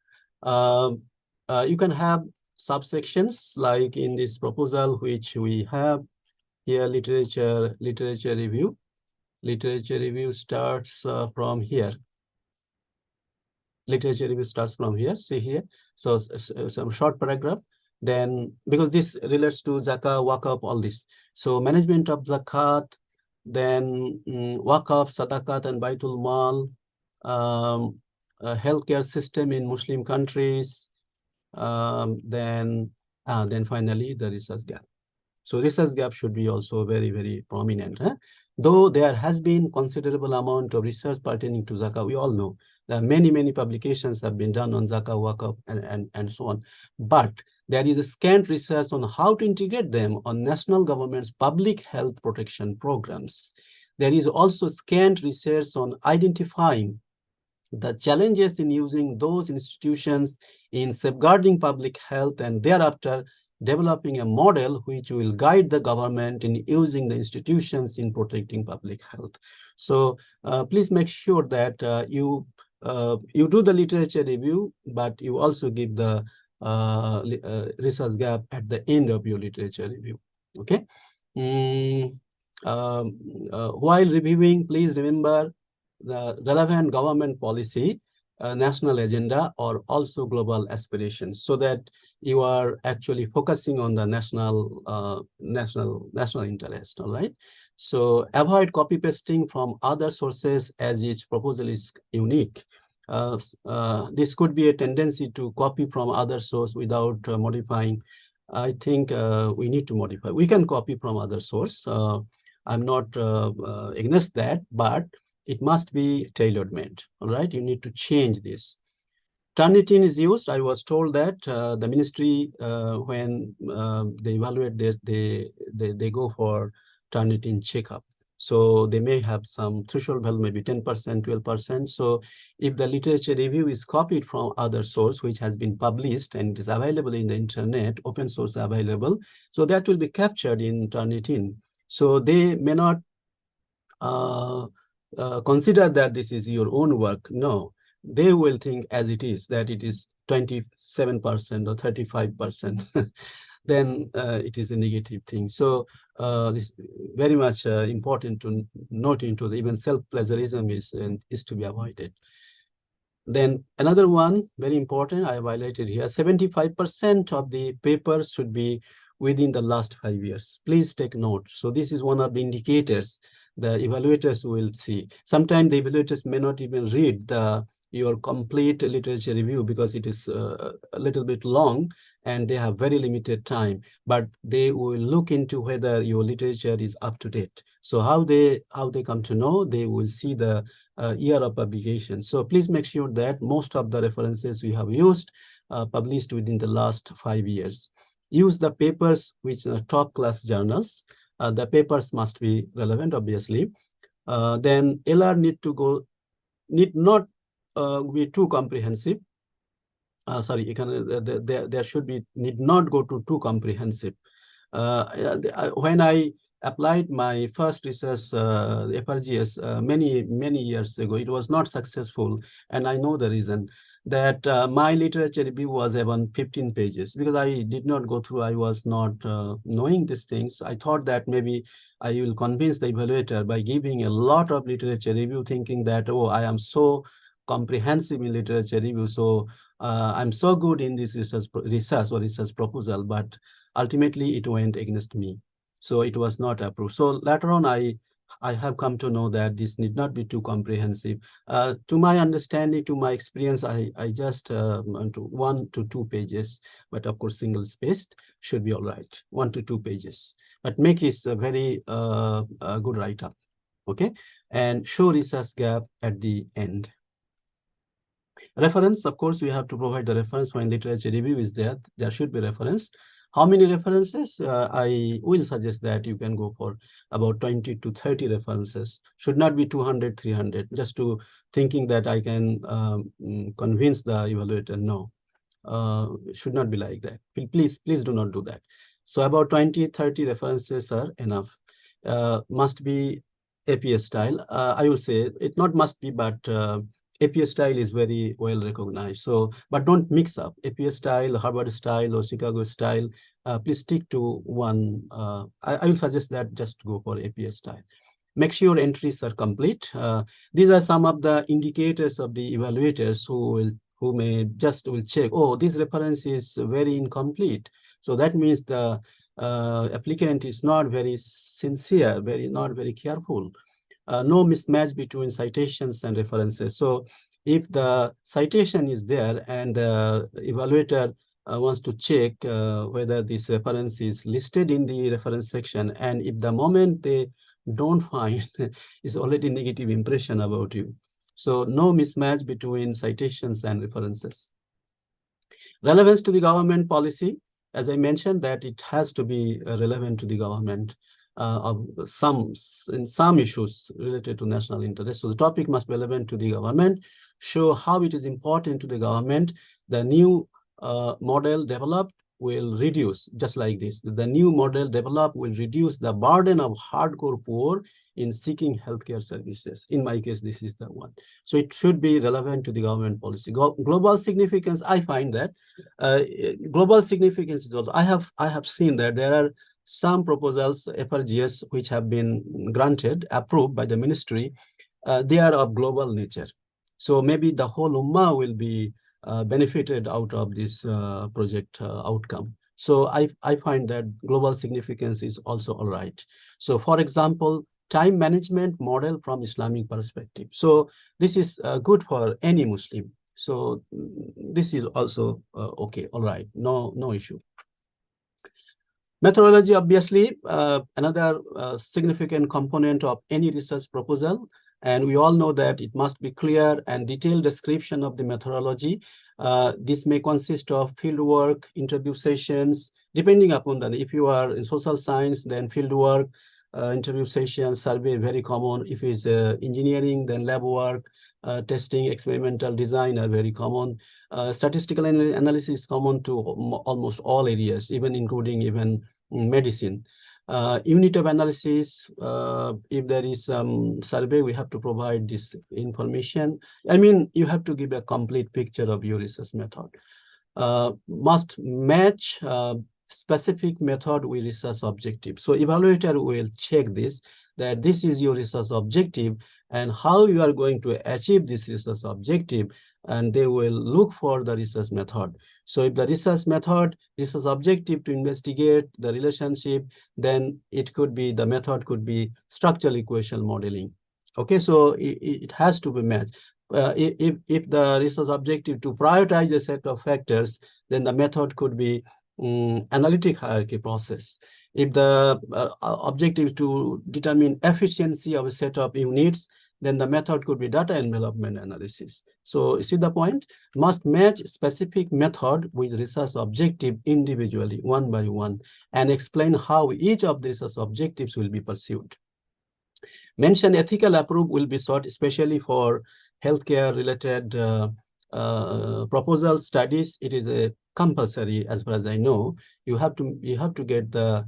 You can have subsections like in this proposal, which we have here, literature review. Literature review starts from here. Literature review starts from here, see here. So some short paragraph. Then, because this relates to zakah, waqf, all this. So management of zakat, then waqf, sadaqat, and baitul mal, healthcare system in Muslim countries, then finally the research gap. So research gap should be also very, very prominent. Though there has been considerable amount of research pertaining to zakah, we all know that many publications have been done on zakah, waqf, and so on. But there is a scant research on how to integrate them on national government's public health protection programs. There is also scant research on identifying the challenges in using those institutions in safeguarding public health, and thereafter developing a model which will guide the government in using the institutions in protecting public health. So please make sure that you do the literature review, but you also give the research gap at the end of your literature review. Okay. While reviewing, please remember the relevant government policy, national agenda, or also global aspirations, so that you are actually focusing on the national interest. All right. So avoid copy pasting from other sources, as each proposal is unique. This could be a tendency to copy from other source without modifying. I think we need to modify. We can copy from other source. I'm not against that, but it must be tailor-made. All right, you need to change this. Turnitin is used. I was told that the ministry, when they evaluate this, they go for Turnitin checkup. So they may have some threshold value, maybe 10%, 12%. So if the literature review is copied from other source, which has been published and is available in the internet, open source available, so that will be captured in Turnitin. So they may not consider that this is your own work. No, they will think as it is, that it is 27% or 35%. then it is a negative thing. So this very much important to note into the even self-plagiarism is to be avoided. Then another one, very important, I have highlighted here, 75% of the papers should be within the last 5 years. Please take note. So this is one of the indicators the evaluators will see. Sometimes the evaluators may not even read your complete literature review because it is a little bit long and they have very limited time, but they will look into whether your literature is up to date. So how they come to know, they will see the year of publication. So please make sure that most of the references we have used published within the last 5 years. Use the papers which are top class journals. The papers must be relevant, obviously. Then LR need not be too comprehensive. Sorry, there should be need not go to too comprehensive. When I applied my first research FRGS many years ago, it was not successful, and I know the reason. That my literature review was around 15 pages because I did not go through. I was not knowing these things. I thought that maybe I will convince the evaluator by giving a lot of literature review, thinking that, oh, I am so comprehensive in literature review, so I'm so good in this research proposal, but ultimately it went against me. So it was not approved. So later on, I have come to know that this need not be too comprehensive. To my understanding, to my experience, I just want to 1 to 2 pages, but of course, single spaced should be all right, 1 to 2 pages. But make it a very good write-up, okay? And show research gap at the end. Reference, of course, we have to provide the reference when literature review is there. There should be reference. How many references? I will suggest that you can go for about 20 to 30 references. Should not be 200, 300, just to thinking that I can convince the evaluator. No, should not be like that. Please do not do that. So about 20, 30 references are enough. Must be APS style. I will say it not must be, but APS style is very well recognized. So, but don't mix up APS style, Harvard style, or Chicago style. Please stick to one. I will suggest that just go for APS style. Make sure entries are complete. These are some of the indicators of the evaluators who may just will check, oh, this reference is very incomplete. So that means the applicant is not very sincere, not very careful. No mismatch between citations and references. So if the citation is there and the evaluator wants to check whether this reference is listed in the reference section, and if the moment they don't find, is already negative impression about you. So no mismatch between citations and references. Relevance to the government policy, as I mentioned, that it has to be relevant to the government in some issues related to national interest. So the topic must be relevant to the government, show how it is important to the government. The new model developed will reduce, just like this, the new model developed will reduce the burden of hardcore poor in seeking healthcare services. In my case, this is the one. So it should be relevant to the government policy. Global significance, I find that global significance is also, I have seen that there are some proposals, FRGS, which have been approved by the ministry. They are of global nature. So maybe the whole Ummah will be benefited out of this project outcome. So I find that global significance is also all right. So for example, time management model from Islamic perspective. So this is good for any Muslim. So this is also okay, all right, no issue. Methodology, obviously, another significant component of any research proposal. And we all know that it must be clear and detailed description of the methodology. This may consist of field work, interview sessions, depending upon that. If you are in social science, then field work, interview sessions, survey, very common. If it's engineering, then lab work, testing, experimental design are very common. Statistical analysis is common to almost all areas, even including even medicine. Unit of analysis, if there is some survey, we have to provide this information. I mean, you have to give a complete picture of your research method. Must match specific method with research objective. So evaluator will check this, that this is your research objective and how you are going to achieve this research objective, and they will look for the research method. So if the research method, research objective to investigate the relationship, then it could be, the method could be structural equation modeling. Okay, so it has to be matched. If the research objective to prioritize a set of factors, then the method could be analytic hierarchy process. If the objective is to determine efficiency of a set of units, then the method could be data envelopment analysis. So you see the point? Must match specific method with research objective individually, one by one, and explain how each of the research objectives will be pursued. Mention ethical approval will be sought, especially for healthcare related proposal studies. It is a compulsory, as far as I know. You have to get the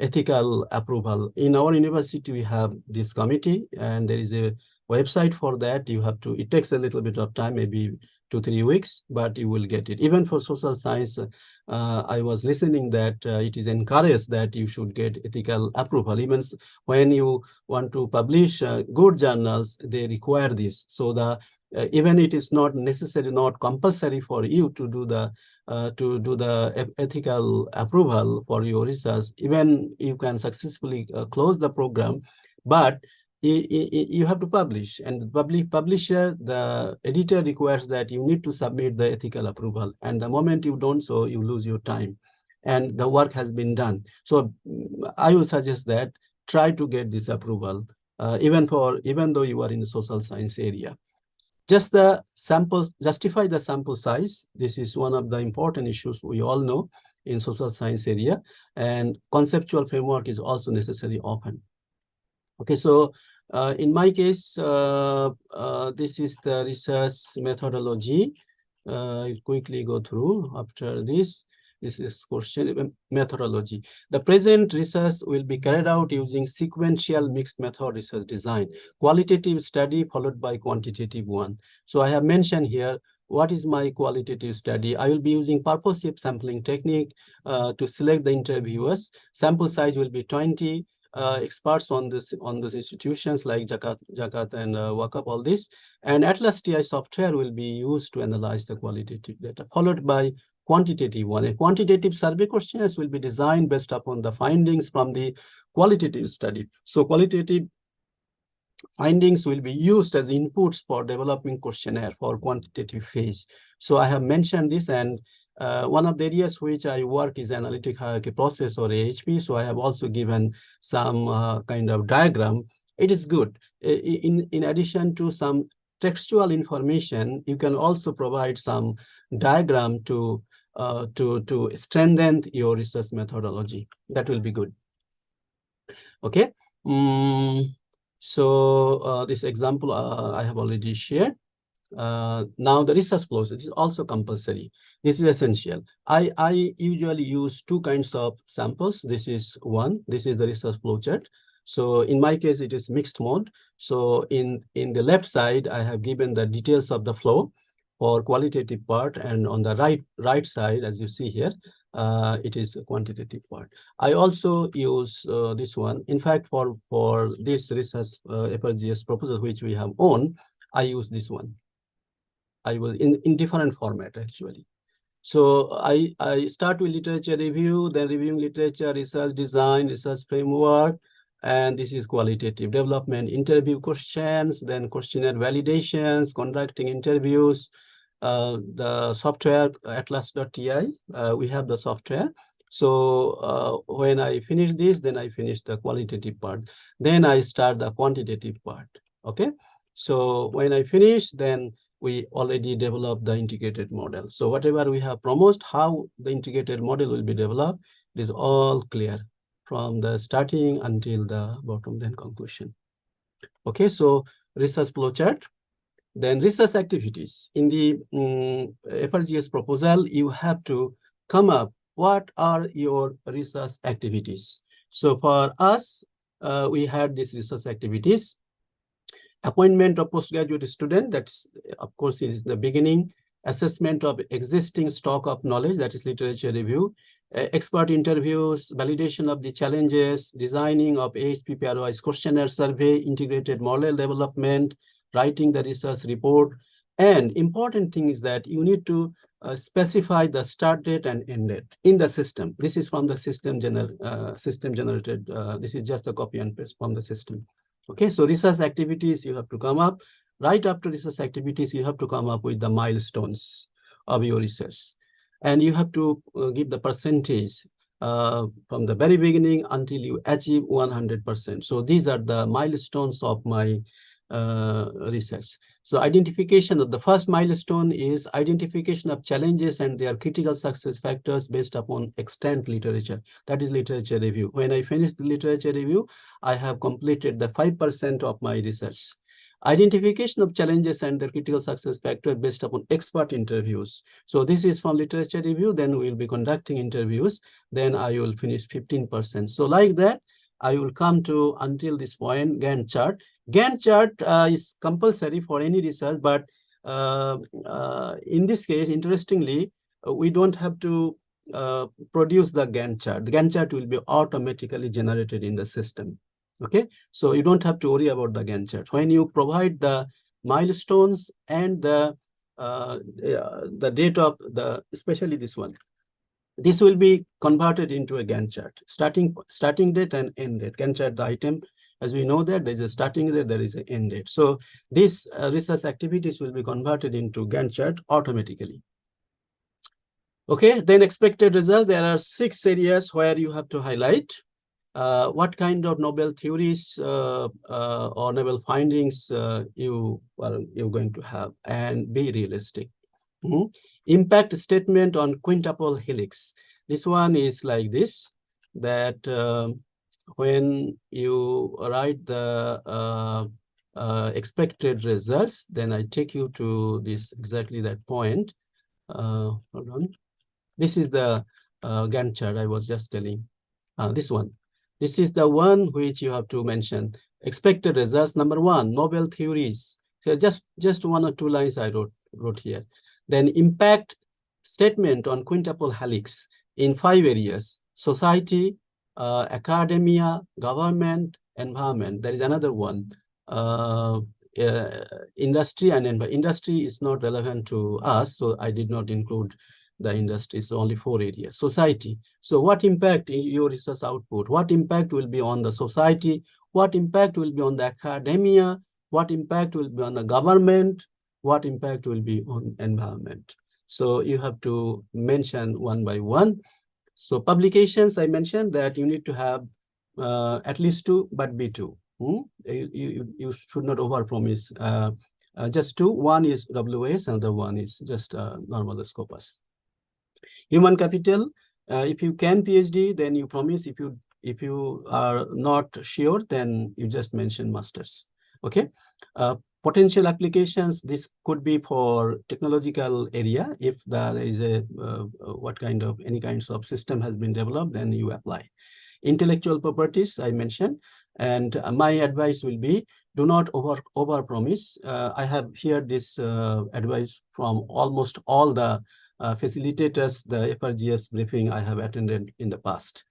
ethical approval. In our university, we have this committee, and there is a website for that. You have to, it takes a little bit of time, maybe 2-3 weeks, but you will get it. Even for social science, I was listening that it is encouraged that you should get ethical approval. Even when you want to publish good journals, they require this. So the even it is not necessary, not compulsory for you to do the ethical approval for your research. Even you can successfully close the program, but you have to publish, and the publisher, the editor requires that you need to submit the ethical approval, and the moment you don't, so you lose your time and the work has been done. So I would suggest that try to get this approval, even though you are in the social science area. Just the sample, justify the sample size. This is one of the important issues we all know in social science area, and conceptual framework is also necessary often. Okay, so in my case, this is the research methodology. I'll quickly go through after this. This is question methodology. The present research will be carried out using sequential mixed method research design, qualitative study followed by quantitative one. So I have mentioned here, what is my qualitative study? I will be using purposive sampling technique to select the interviewers. Sample size will be 20. Experts on those institutions like Jakat and Wakaf, all this. And Atlas TI software will be used to analyze the qualitative data, followed by quantitative one. A quantitative survey questionnaires will be designed based upon the findings from the qualitative study. So qualitative findings will be used as inputs for developing questionnaire for quantitative phase. So I have mentioned this, and one of the areas which I work is analytic hierarchy process, or AHP. So I have also given some kind of diagram. It is good. In addition to some textual information, you can also provide some diagram to strengthen your research methodology. That will be good. Okay. So this example I have already shared. Now the research flows, it is also compulsory. This is essential. I usually use two kinds of samples. This is one, this is the research flow chart. So in my case, it is mixed mode. So in the left side, I have given the details of the flow for qualitative part, and on the right side, as you see here, it is a quantitative part. I also use this one. In fact, for this research FRGS proposal, which we have on, I use this one. I was in different format actually. So I start with literature review, then reviewing literature, research design, research framework, and this is qualitative development, interview questions, then questionnaire validations, conducting interviews, the software atlas.ti, we have the software. So when I finish this, then I finish the qualitative part. Then I start the quantitative part, okay? So when I finish, then we already developed the integrated model. So whatever we have promised, how the integrated model will be developed, it is all clear from the starting until the bottom then conclusion. Okay, so research flow chart. Then research activities. In the FRGS proposal, you have to come up, what are your research activities? So for us, we had these research activities. Appointment of postgraduate student, that's of course is the beginning. Assessment of existing stock of knowledge, that is literature review. expert interviews, validation of the challenges, designing of AHP pairwise questionnaire survey, integrated model development, writing the research report. And important thing is that you need to specify the start date and end date in the system. This is from the system generated. This is just a copy and paste from the system. Okay, so research activities you have to come up. Right after research activities, you have to come up with the milestones of your research. And you have to give the percentage from the very beginning until you achieve 100%. So these are the milestones of my research. So identification of the first milestone is identification of challenges and their critical success factors based upon extant literature. That is literature review. When I finish the literature review, I have completed the 5% of my research. Identification of challenges and their critical success factor based upon expert interviews. So this is from literature review, then we will be conducting interviews, then I will finish 15%. So like that, I will come to until this point, Gantt chart. Gantt chart is compulsory for any research, but in this case, interestingly, we don't have to produce the Gantt chart. The Gantt chart will be automatically generated in the system. Okay, so you don't have to worry about the Gantt chart. When you provide the milestones and the date of the, especially this one, this will be converted into a Gantt chart, starting date and end date. Gantt chart, the item, as we know that there is a starting date, there is an end date. So these research activities will be converted into Gantt chart automatically. Okay, then expected result. There are 6 areas where you have to highlight. What kind of novel theories or novel findings you're going to have, and be realistic. Impact statement on quintuple helix. This one is like this, that when you write the expected results, then I take you to this, exactly that point. Hold on. This is the Gantt chart I was just telling. This one. This is the one which you have to mention. Expected results, number 1, novel theories. So just 1 or 2 lines I wrote here. Then impact statement on quintuple helix in 5 areas: society, academia, government, environment. There is another one. Industry and industry is not relevant to us, so I did not include the industry. So only 4 areas. Society. So what impact in your research output? What impact will be on the society? What impact will be on the academia? What impact will be on the government? What impact will be on environment? So you have to mention one by one. So publications, I mentioned that you need to have at least 2, but be 2. You should not overpromise. Just 2. One is WS, another one is just normal Scopus. Human capital, if you can PhD, then you promise. If you are not sure, then you just mention masters. Okay. Potential applications, this could be for technological area. If there is a any kinds of system has been developed, then you apply. Intellectual properties, I mentioned, and my advice will be, do not over promise. I have heard this advice from almost all the facilitators, the FRGS briefing I have attended in the past.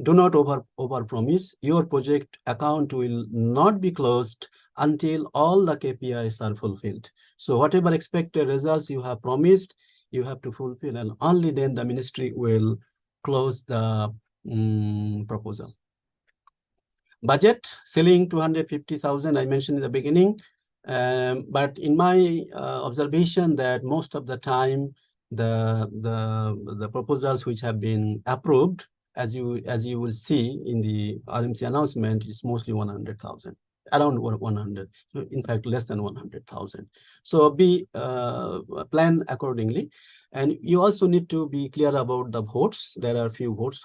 Do not over promise. Your project account will not be closed until all the KPIs are fulfilled. So whatever expected results you have promised, you have to fulfill, and only then the ministry will close the proposal. Budget, ceiling 250,000, I mentioned in the beginning. But in my observation, that most of the time, the proposals which have been approved, as you will see in the RMC announcement, is mostly 100,000. Around 100, in fact, less than 100,000. So be plan accordingly. And you also need to be clear about the votes. There are a few votes.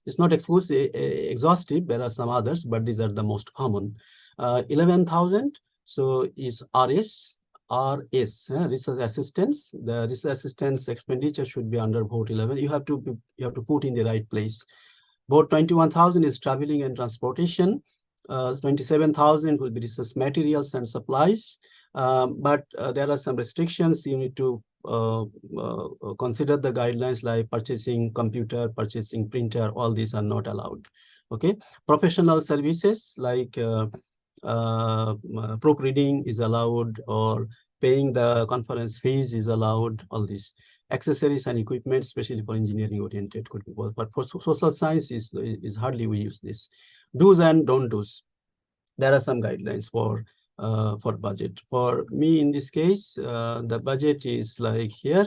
It's not exhaustive. There are some others, but these are the most common. 11,000. So is RS, research assistance. The research assistance expenditure should be under vote 11. You have to put in the right place. Vote 21,000 is traveling and transportation. 27,000 will be research materials and supplies. But there are some restrictions. You need to consider the guidelines like purchasing computer, purchasing printer, all these are not allowed. Okay, professional services like proofreading is allowed, or paying the conference fees is allowed, all this. Accessories and equipment, especially for engineering oriented, could be both, but for social science is hardly we use this. Do's and don't do's. There are some guidelines for budget. For me, in this case, the budget is like here.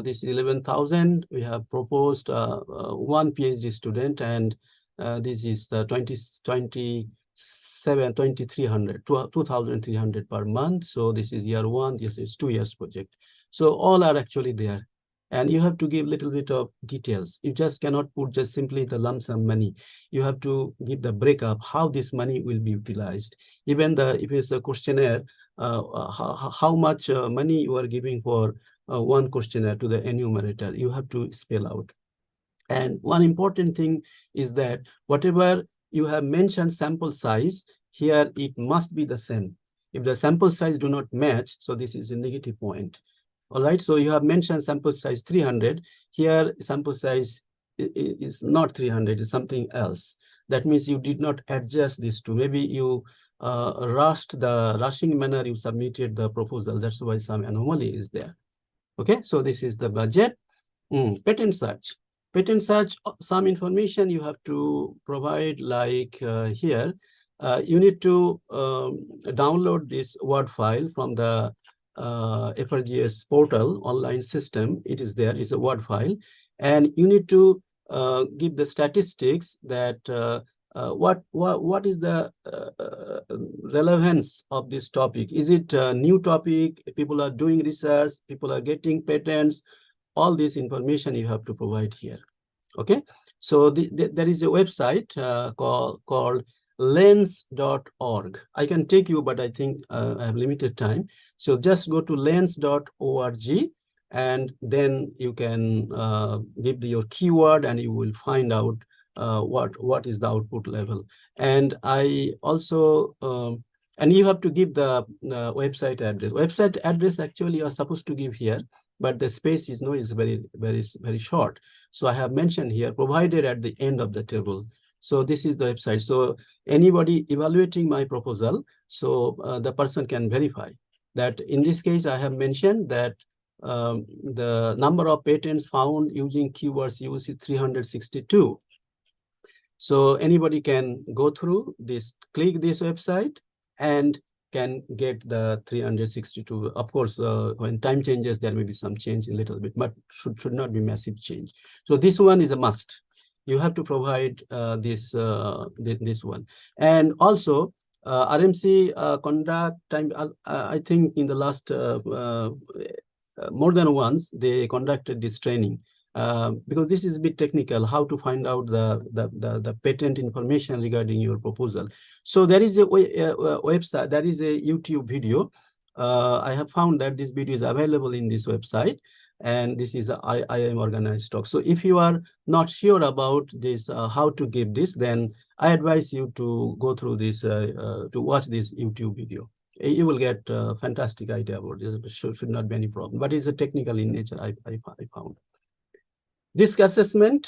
This 11,000. We have proposed one PhD student, and this is the 2,300 per month. So this is year one. This is 2 years project. So all are actually there. And you have to give little bit of details. You just cannot put just simply the lump sum money. You have to give the breakup, how this money will be utilized. Even if it's a questionnaire, how much money you are giving for one questionnaire to the enumerator, you have to spell out. And one important thing is that whatever you have mentioned sample size, here it must be the same. If the sample size do not match, so this is a negative point. All right, so you have mentioned sample size 300. Here, sample size is not 300, it's something else. That means you did not adjust these two. Maybe you rushing manner you submitted the proposal. That's why some anomaly is there. Okay, so this is the budget. Patent search. Patent search, some information you have to provide, like here. You need to download this Word file from the FRGS portal online system. It is there, it's a Word file. And you need to give the statistics that what is the relevance of this topic. Is it a new topic? People are doing research, people are getting patents. All this information you have to provide here. Okay, so there is a website called lens.org. I can take you, but I think I have limited time. So just go to lens.org, and then you can give your keyword, and you will find out what is the output level. And I also and you have to give the website address. Website address actually you are supposed to give here, but the space is very short. So I have mentioned here, provided at the end of the table. So this is the website. So anybody evaluating my proposal, so the person can verify that. In this case, I have mentioned that the number of patents found using keywords used is 362. So anybody can go through this, click this website, and can get the 362. Of course, when time changes, there may be some change a little bit, but should not be massive change. So this one is a must. You have to provide this one. And also, RMC conduct time. I think in the last more than once they conducted this training. Because this is a bit technical, how to find out the patent information regarding your proposal. So there is a website, there is a YouTube video. I have found that this video is available in this website, and this is IIM organized talk. So if you are not sure about this, how to give this, then I advise you to go through this, to watch this YouTube video. You will get a fantastic idea about this. Should not be any problem, but it's a technical in nature, I found. Risk assessment,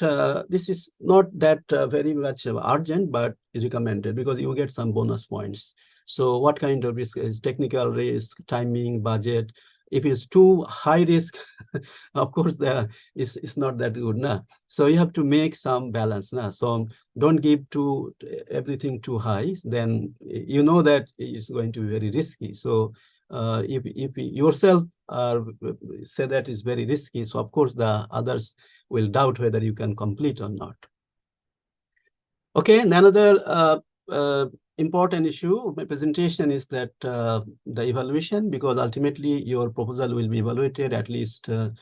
this is not that very much urgent, but is recommended because you get some bonus points. So what kind of risk is technical risk, timing, budget? If it's too high risk, of course, it's not that good. Nah? So you have to make some balance. Nah? So don't give everything too high. Then you know that it's going to be very risky. So if yourself say that is very risky, so of course the others will doubt whether you can complete or not. Okay, and another important issue of my presentation is that the evaluation, because ultimately your proposal will be evaluated at least 2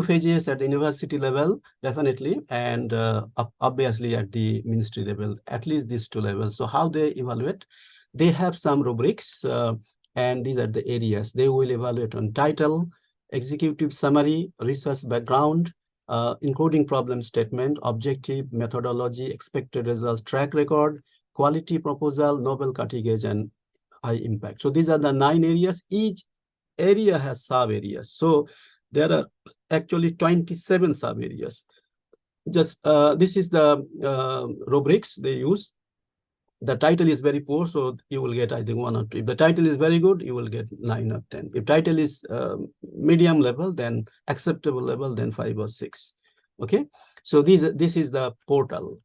phases at the university level, definitely, and obviously at the ministry level, at least these 2 levels. So how they evaluate? They have some rubrics, and these are the areas. They will evaluate on title, executive summary, research background, including problem statement, objective, methodology, expected results, track record, quality proposal, novel cutting edge, and high impact. So these are the 9 areas. Each area has sub areas. So There are actually 27 sub-areas. Just this is the rubrics they use. The title is very poor, so you will get, I think, 1 or 2. If the title is very good, you will get 9 or 10. If title is medium level, then acceptable level, then 5 or 6. Okay, so this is the portal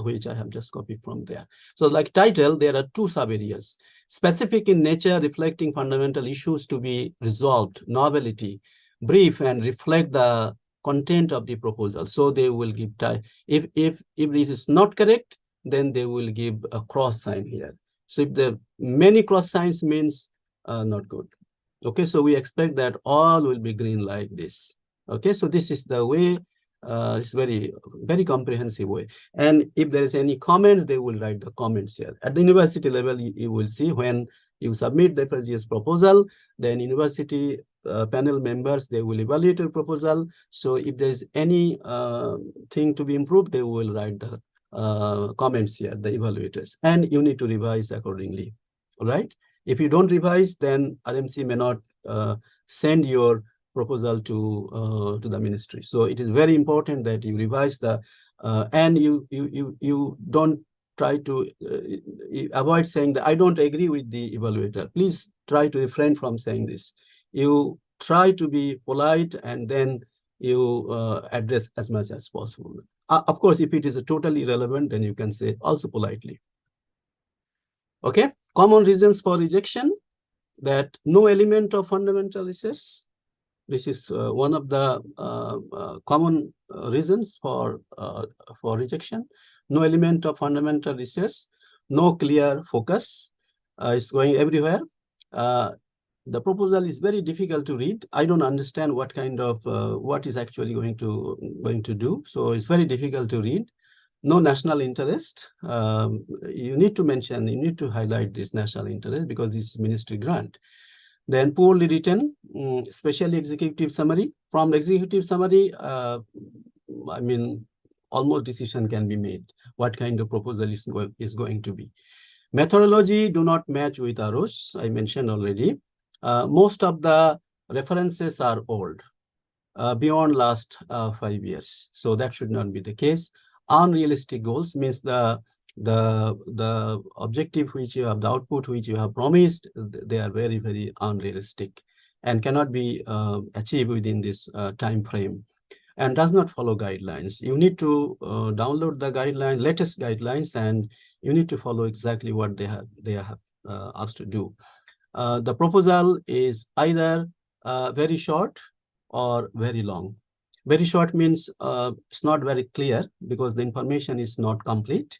which I have just copied from there. So like title, there are 2 sub areas: specific in nature, reflecting fundamental issues to be resolved; novelty, brief and reflect the content of the proposal. So they will give if this is not correct, then they will give a cross sign here. So if the many cross signs means not good. Okay, so we expect that all will be green like this. Okay, so this is the way. It's very comprehensive way. And if there is any comments, they will write the comments here. At the university level, you will see when you submit the FRGS proposal, then university panel members, they will evaluate your proposal. So if there's any thing to be improved, they will write the comments here, the evaluators, and you need to revise accordingly. All right. If you don't revise, then RMC may not send your proposal to the ministry. So it is very important that you revise the and you don't try to avoid saying that I don't agree with the evaluator. Please try to refrain from saying this. You try to be polite and then you address as much as possible. Of course, if it is totally irrelevant, then you can say also politely. Okay, common reasons for rejection: that no element of fundamental research. This is one of the common reasons for rejection. No element of fundamental research, no clear focus, it's going everywhere. The proposal is very difficult to read. I don't understand what kind of what is actually going to do. So it's very difficult to read. No national interest. You need to mention, you need to highlight this national interest because this is ministry grant. Then poorly written, especially executive summary. From the executive summary, I mean, almost decision can be made what kind of proposal is going to be. Methodology do not match with AROS, I mentioned already. Most of the references are old, beyond last 5 years. So that should not be the case. Unrealistic goals means the objective which you have, the output which you have promised, they are very, very unrealistic and cannot be achieved within this time frame, and does not follow guidelines. You need to download the guideline, latest guidelines, and you need to follow exactly what they have asked to do. The proposal is either very short or very long. Very short means it's not very clear because the information is not complete.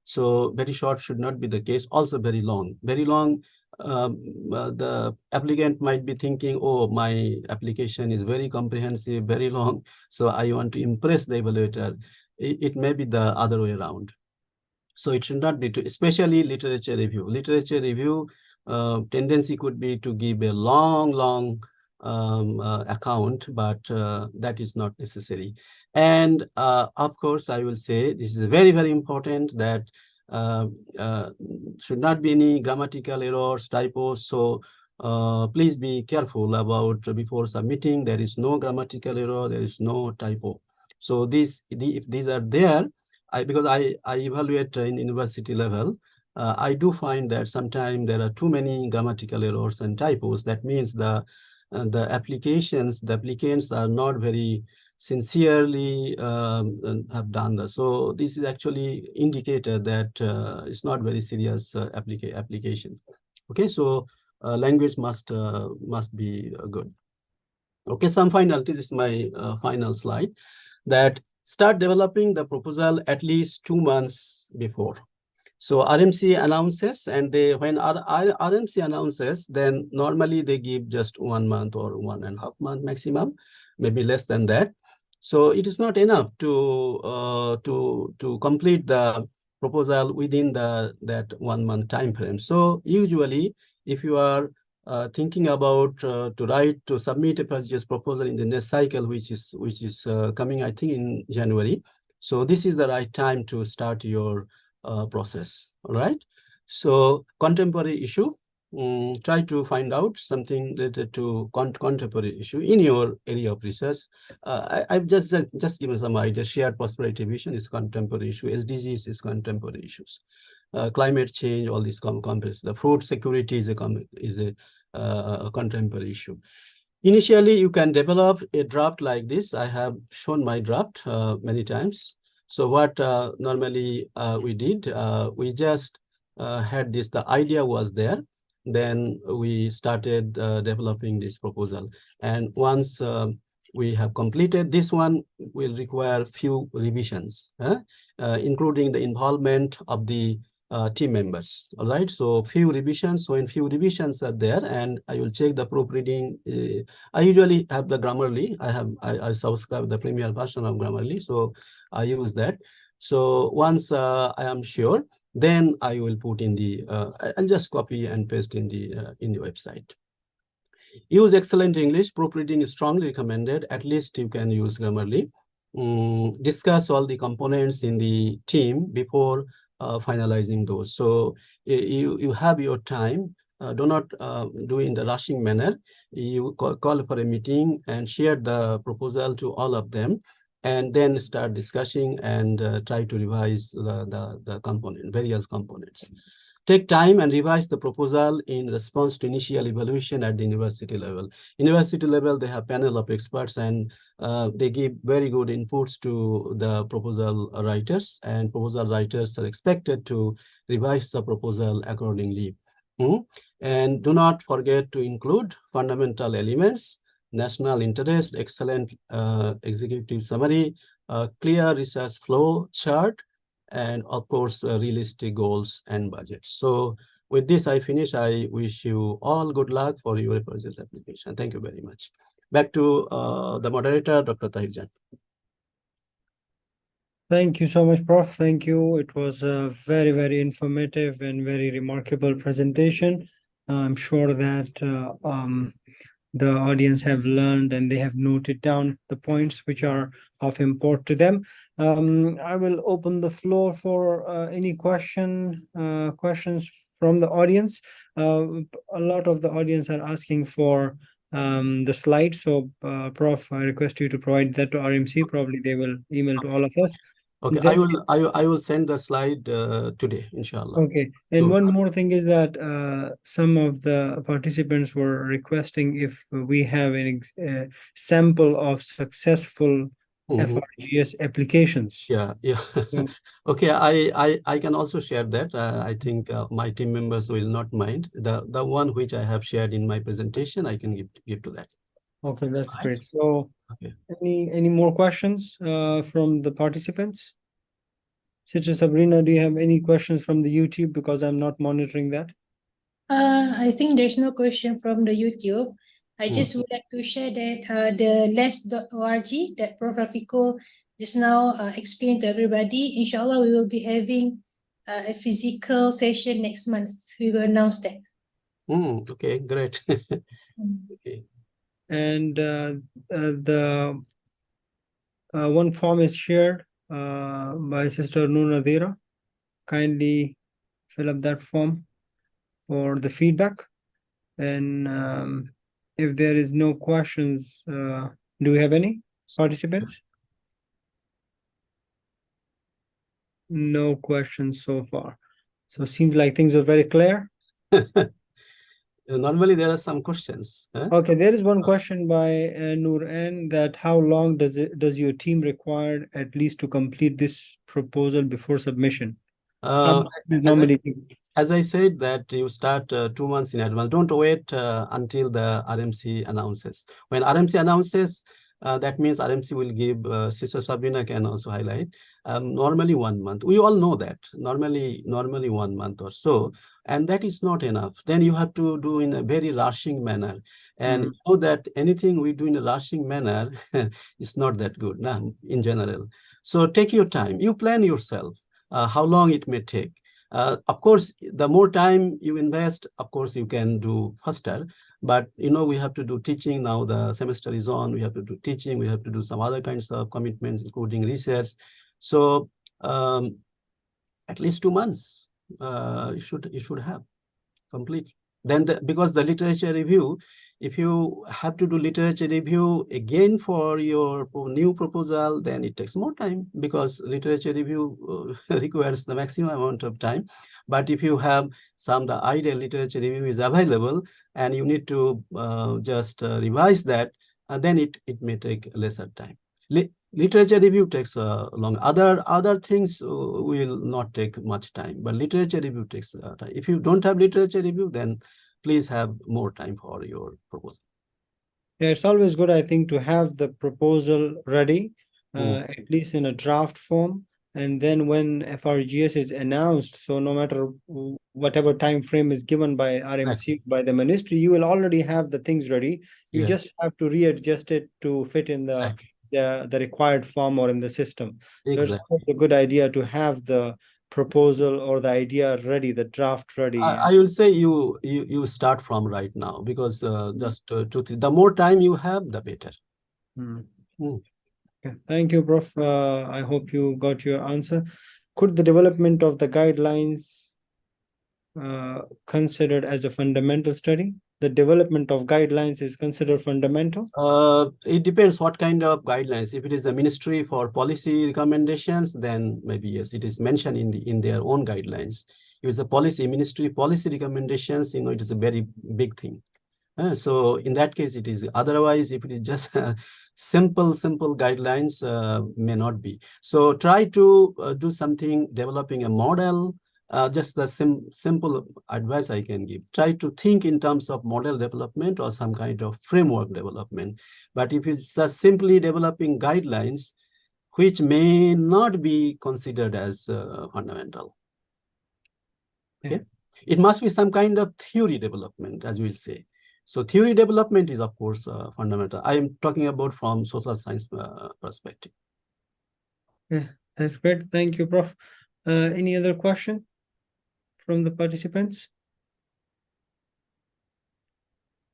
So very short should not be the case. Also very long. Very long, the applicant might be thinking, oh, my application is very comprehensive, very long, so I want to impress the evaluator. It may be the other way around. So it should not be, especially literature review. Literature review tendency could be to give a long account, but that is not necessary. And of course, I will say this is very, very important that should not be any grammatical errors, typos. So please be careful about before submitting. There is no grammatical error, there is no typo. So if these are there, because I evaluate in university level, I do find that sometimes there are too many grammatical errors and typos. That means the applicants are not very sincerely have done that. So this is actually indicator that it's not very serious application. Okay, so language must be good. Okay, this is my final slide, that start developing the proposal at least 2 months before. So RMC announces, and when RMC announces, then normally they give just 1 month or 1.5 months maximum, maybe less than that. So it is not enough to complete the proposal within that 1 month time frame. So usually, if you are thinking about to submit a FRGS proposal in the next cycle, which is coming, I think, in January. So this is the right time to start your process. All right. So contemporary issue, try to find out something related to contemporary issue in your area of research. I've just given some idea. Shared prosperity vision is contemporary issue. SDGs is contemporary issues. Climate change, all these complex. The food security is a contemporary issue. Initially, you can develop a draft like this. I have shown my draft many times. So what normally we did, we just had this, the idea was there. Then we started developing this proposal. And once we have completed this one, will require few revisions, including the involvement of the team members. All right, so few revisions. So when few revisions are there, and I will check the proofreading. I usually have the Grammarly. I subscribe the premier version of Grammarly, so I use that. So once I am sure, then I will put in the. I'll just copy and paste in the website. Use excellent English. Proofreading is strongly recommended. At least you can use Grammarly. Discuss all the components in the team before finalizing those. So you have your time. Do not do in the rushing manner. You call for a meeting and share the proposal to all of them, and then start discussing and try to revise the various components. Take time and revise the proposal in response to initial evaluation at the university level. University level, they have panel of experts, and they give very good inputs to the proposal writers, and proposal writers are expected to revise the proposal accordingly. And do not forget to include fundamental elements, national interest, excellent executive summary, clear research flow chart, and of course, realistic goals and budgets. So with this, I finish. I wish you all good luck for your FRGS application. Thank you very much. Back to the moderator, Dr. Tahirjan. Thank you so much, Prof. Thank you. It was a very, very informative and very remarkable presentation. I'm sure that the audience have learned and they have noted down the points which are of import to them. I will open the floor for any questions from the audience. A lot of the audience are asking for the slides. So, Prof, I request you to provide that to RMC. Probably they will email to all of us. Okay, I will send the slide today, inshallah. Okay, and one more thing is that some of the participants were requesting if we have an sample of successful FRGS applications. Yeah. Okay, I can also share that. I think my team members will not mind. The one which I have shared in my presentation, I can give to that. Okay, that's great. So, okay, any more questions from the participants? Sister Sabrina, do you have any questions from the YouTube, because I'm not monitoring that? I think there's no question from the YouTube. I just would like to share that the less.org that Prof. Rafiqul just now explained to everybody. Inshallah, we will be having a physical session next month. We will announce that. Okay, great. Okay. And the one form is shared by Sister Noor Nadira. Kindly fill up that form for the feedback. And if there is no questions, do we have any participants? No questions so far. So it seems like things are very clear. Normally there are some questions. Okay, there is one question by Noor N, that how long does your team require at least to complete this proposal before submission? As I said, that you start 2 months in advance. Don't wait until the RMC announces. When RMC announces, that means RMC will give, Sister Sabrina can also highlight, normally 1 month. We all know that, normally 1 month or so, and that is not enough. Then you have to do in a very rushing manner. And you know that anything we do in a rushing manner is not that good, in general. So take your time. You plan yourself how long it may take. Of course, the more time you invest, of course, you can do faster. But, we have to do teaching now. The semester is on. We have to do teaching. We have to do some other kinds of commitments, including research. So at least 2 months, you should have complete. Then because the literature review, if you have to do literature review again for your new proposal, then it takes more time, because literature review requires the maximum amount of time. But if you have the ideal literature review is available and you need to just revise that, then it may take lesser time. Literature review takes long. Other things will not take much time, but literature review takes time. If you don't have literature review, then please have more time for your proposal. Yeah, it's always good, I think, to have the proposal ready, at least in a draft form. And then when FRGS is announced, so no matter whatever time frame is given by RMC, by the ministry, you will already have the things ready. You just have to readjust it to fit in the required form or in the system. Exactly. So it's a good idea to have the proposal or the idea ready, the draft ready. I will say you start from right now, because just the more time you have, the better. Okay. Thank you, Prof. I hope you got your answer. Could the development of the guidelines considered as a fundamental study? The development of guidelines is considered fundamental? It depends what kind of guidelines. If it is the Ministry for Policy recommendations, then maybe yes, it is mentioned in their own guidelines. If it's a ministry policy recommendations, it is a very big thing. So in that case, it is. Otherwise, if it is just simple guidelines, may not be. So try to do something, developing a model. Just the simple advice I can give. Try to think in terms of model development or some kind of framework development. But if it's simply developing guidelines, which may not be considered as fundamental. Okay, it must be some kind of theory development, as we'll say. So theory development is, of course, fundamental. I am talking about from social science perspective. Yeah, that's great. Thank you, Prof. Any other question from the participants?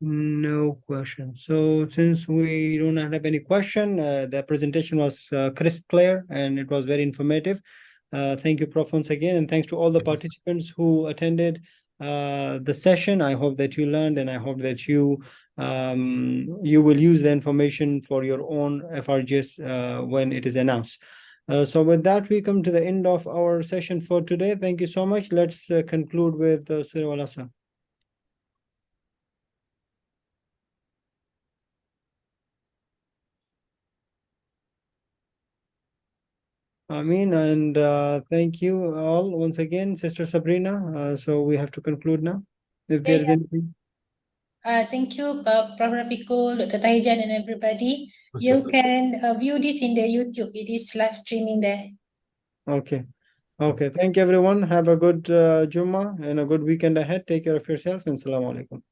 No question. So since we don't have any question, the presentation was crisp, clear, and it was very informative. Thank you, Prof, once again, and thanks to all the participants who attended the session. I hope that you learned, and I hope that you will use the information for your own FRGS when it is announced. So with that, we come to the end of our session for today. Thank you so much. Let's conclude with Surah Al-Asr. Ameen, and thank you all once again, Sister Sabrina. So we have to conclude now. If there is anything. Thank you, Prof. Rafiqul, Dr. Tahijan, and everybody. You can view this in the YouTube. It is live streaming there. Okay. Okay. Thank you, everyone. Have a good Jummah and a good weekend ahead. Take care of yourself, and Assalamu alaikum.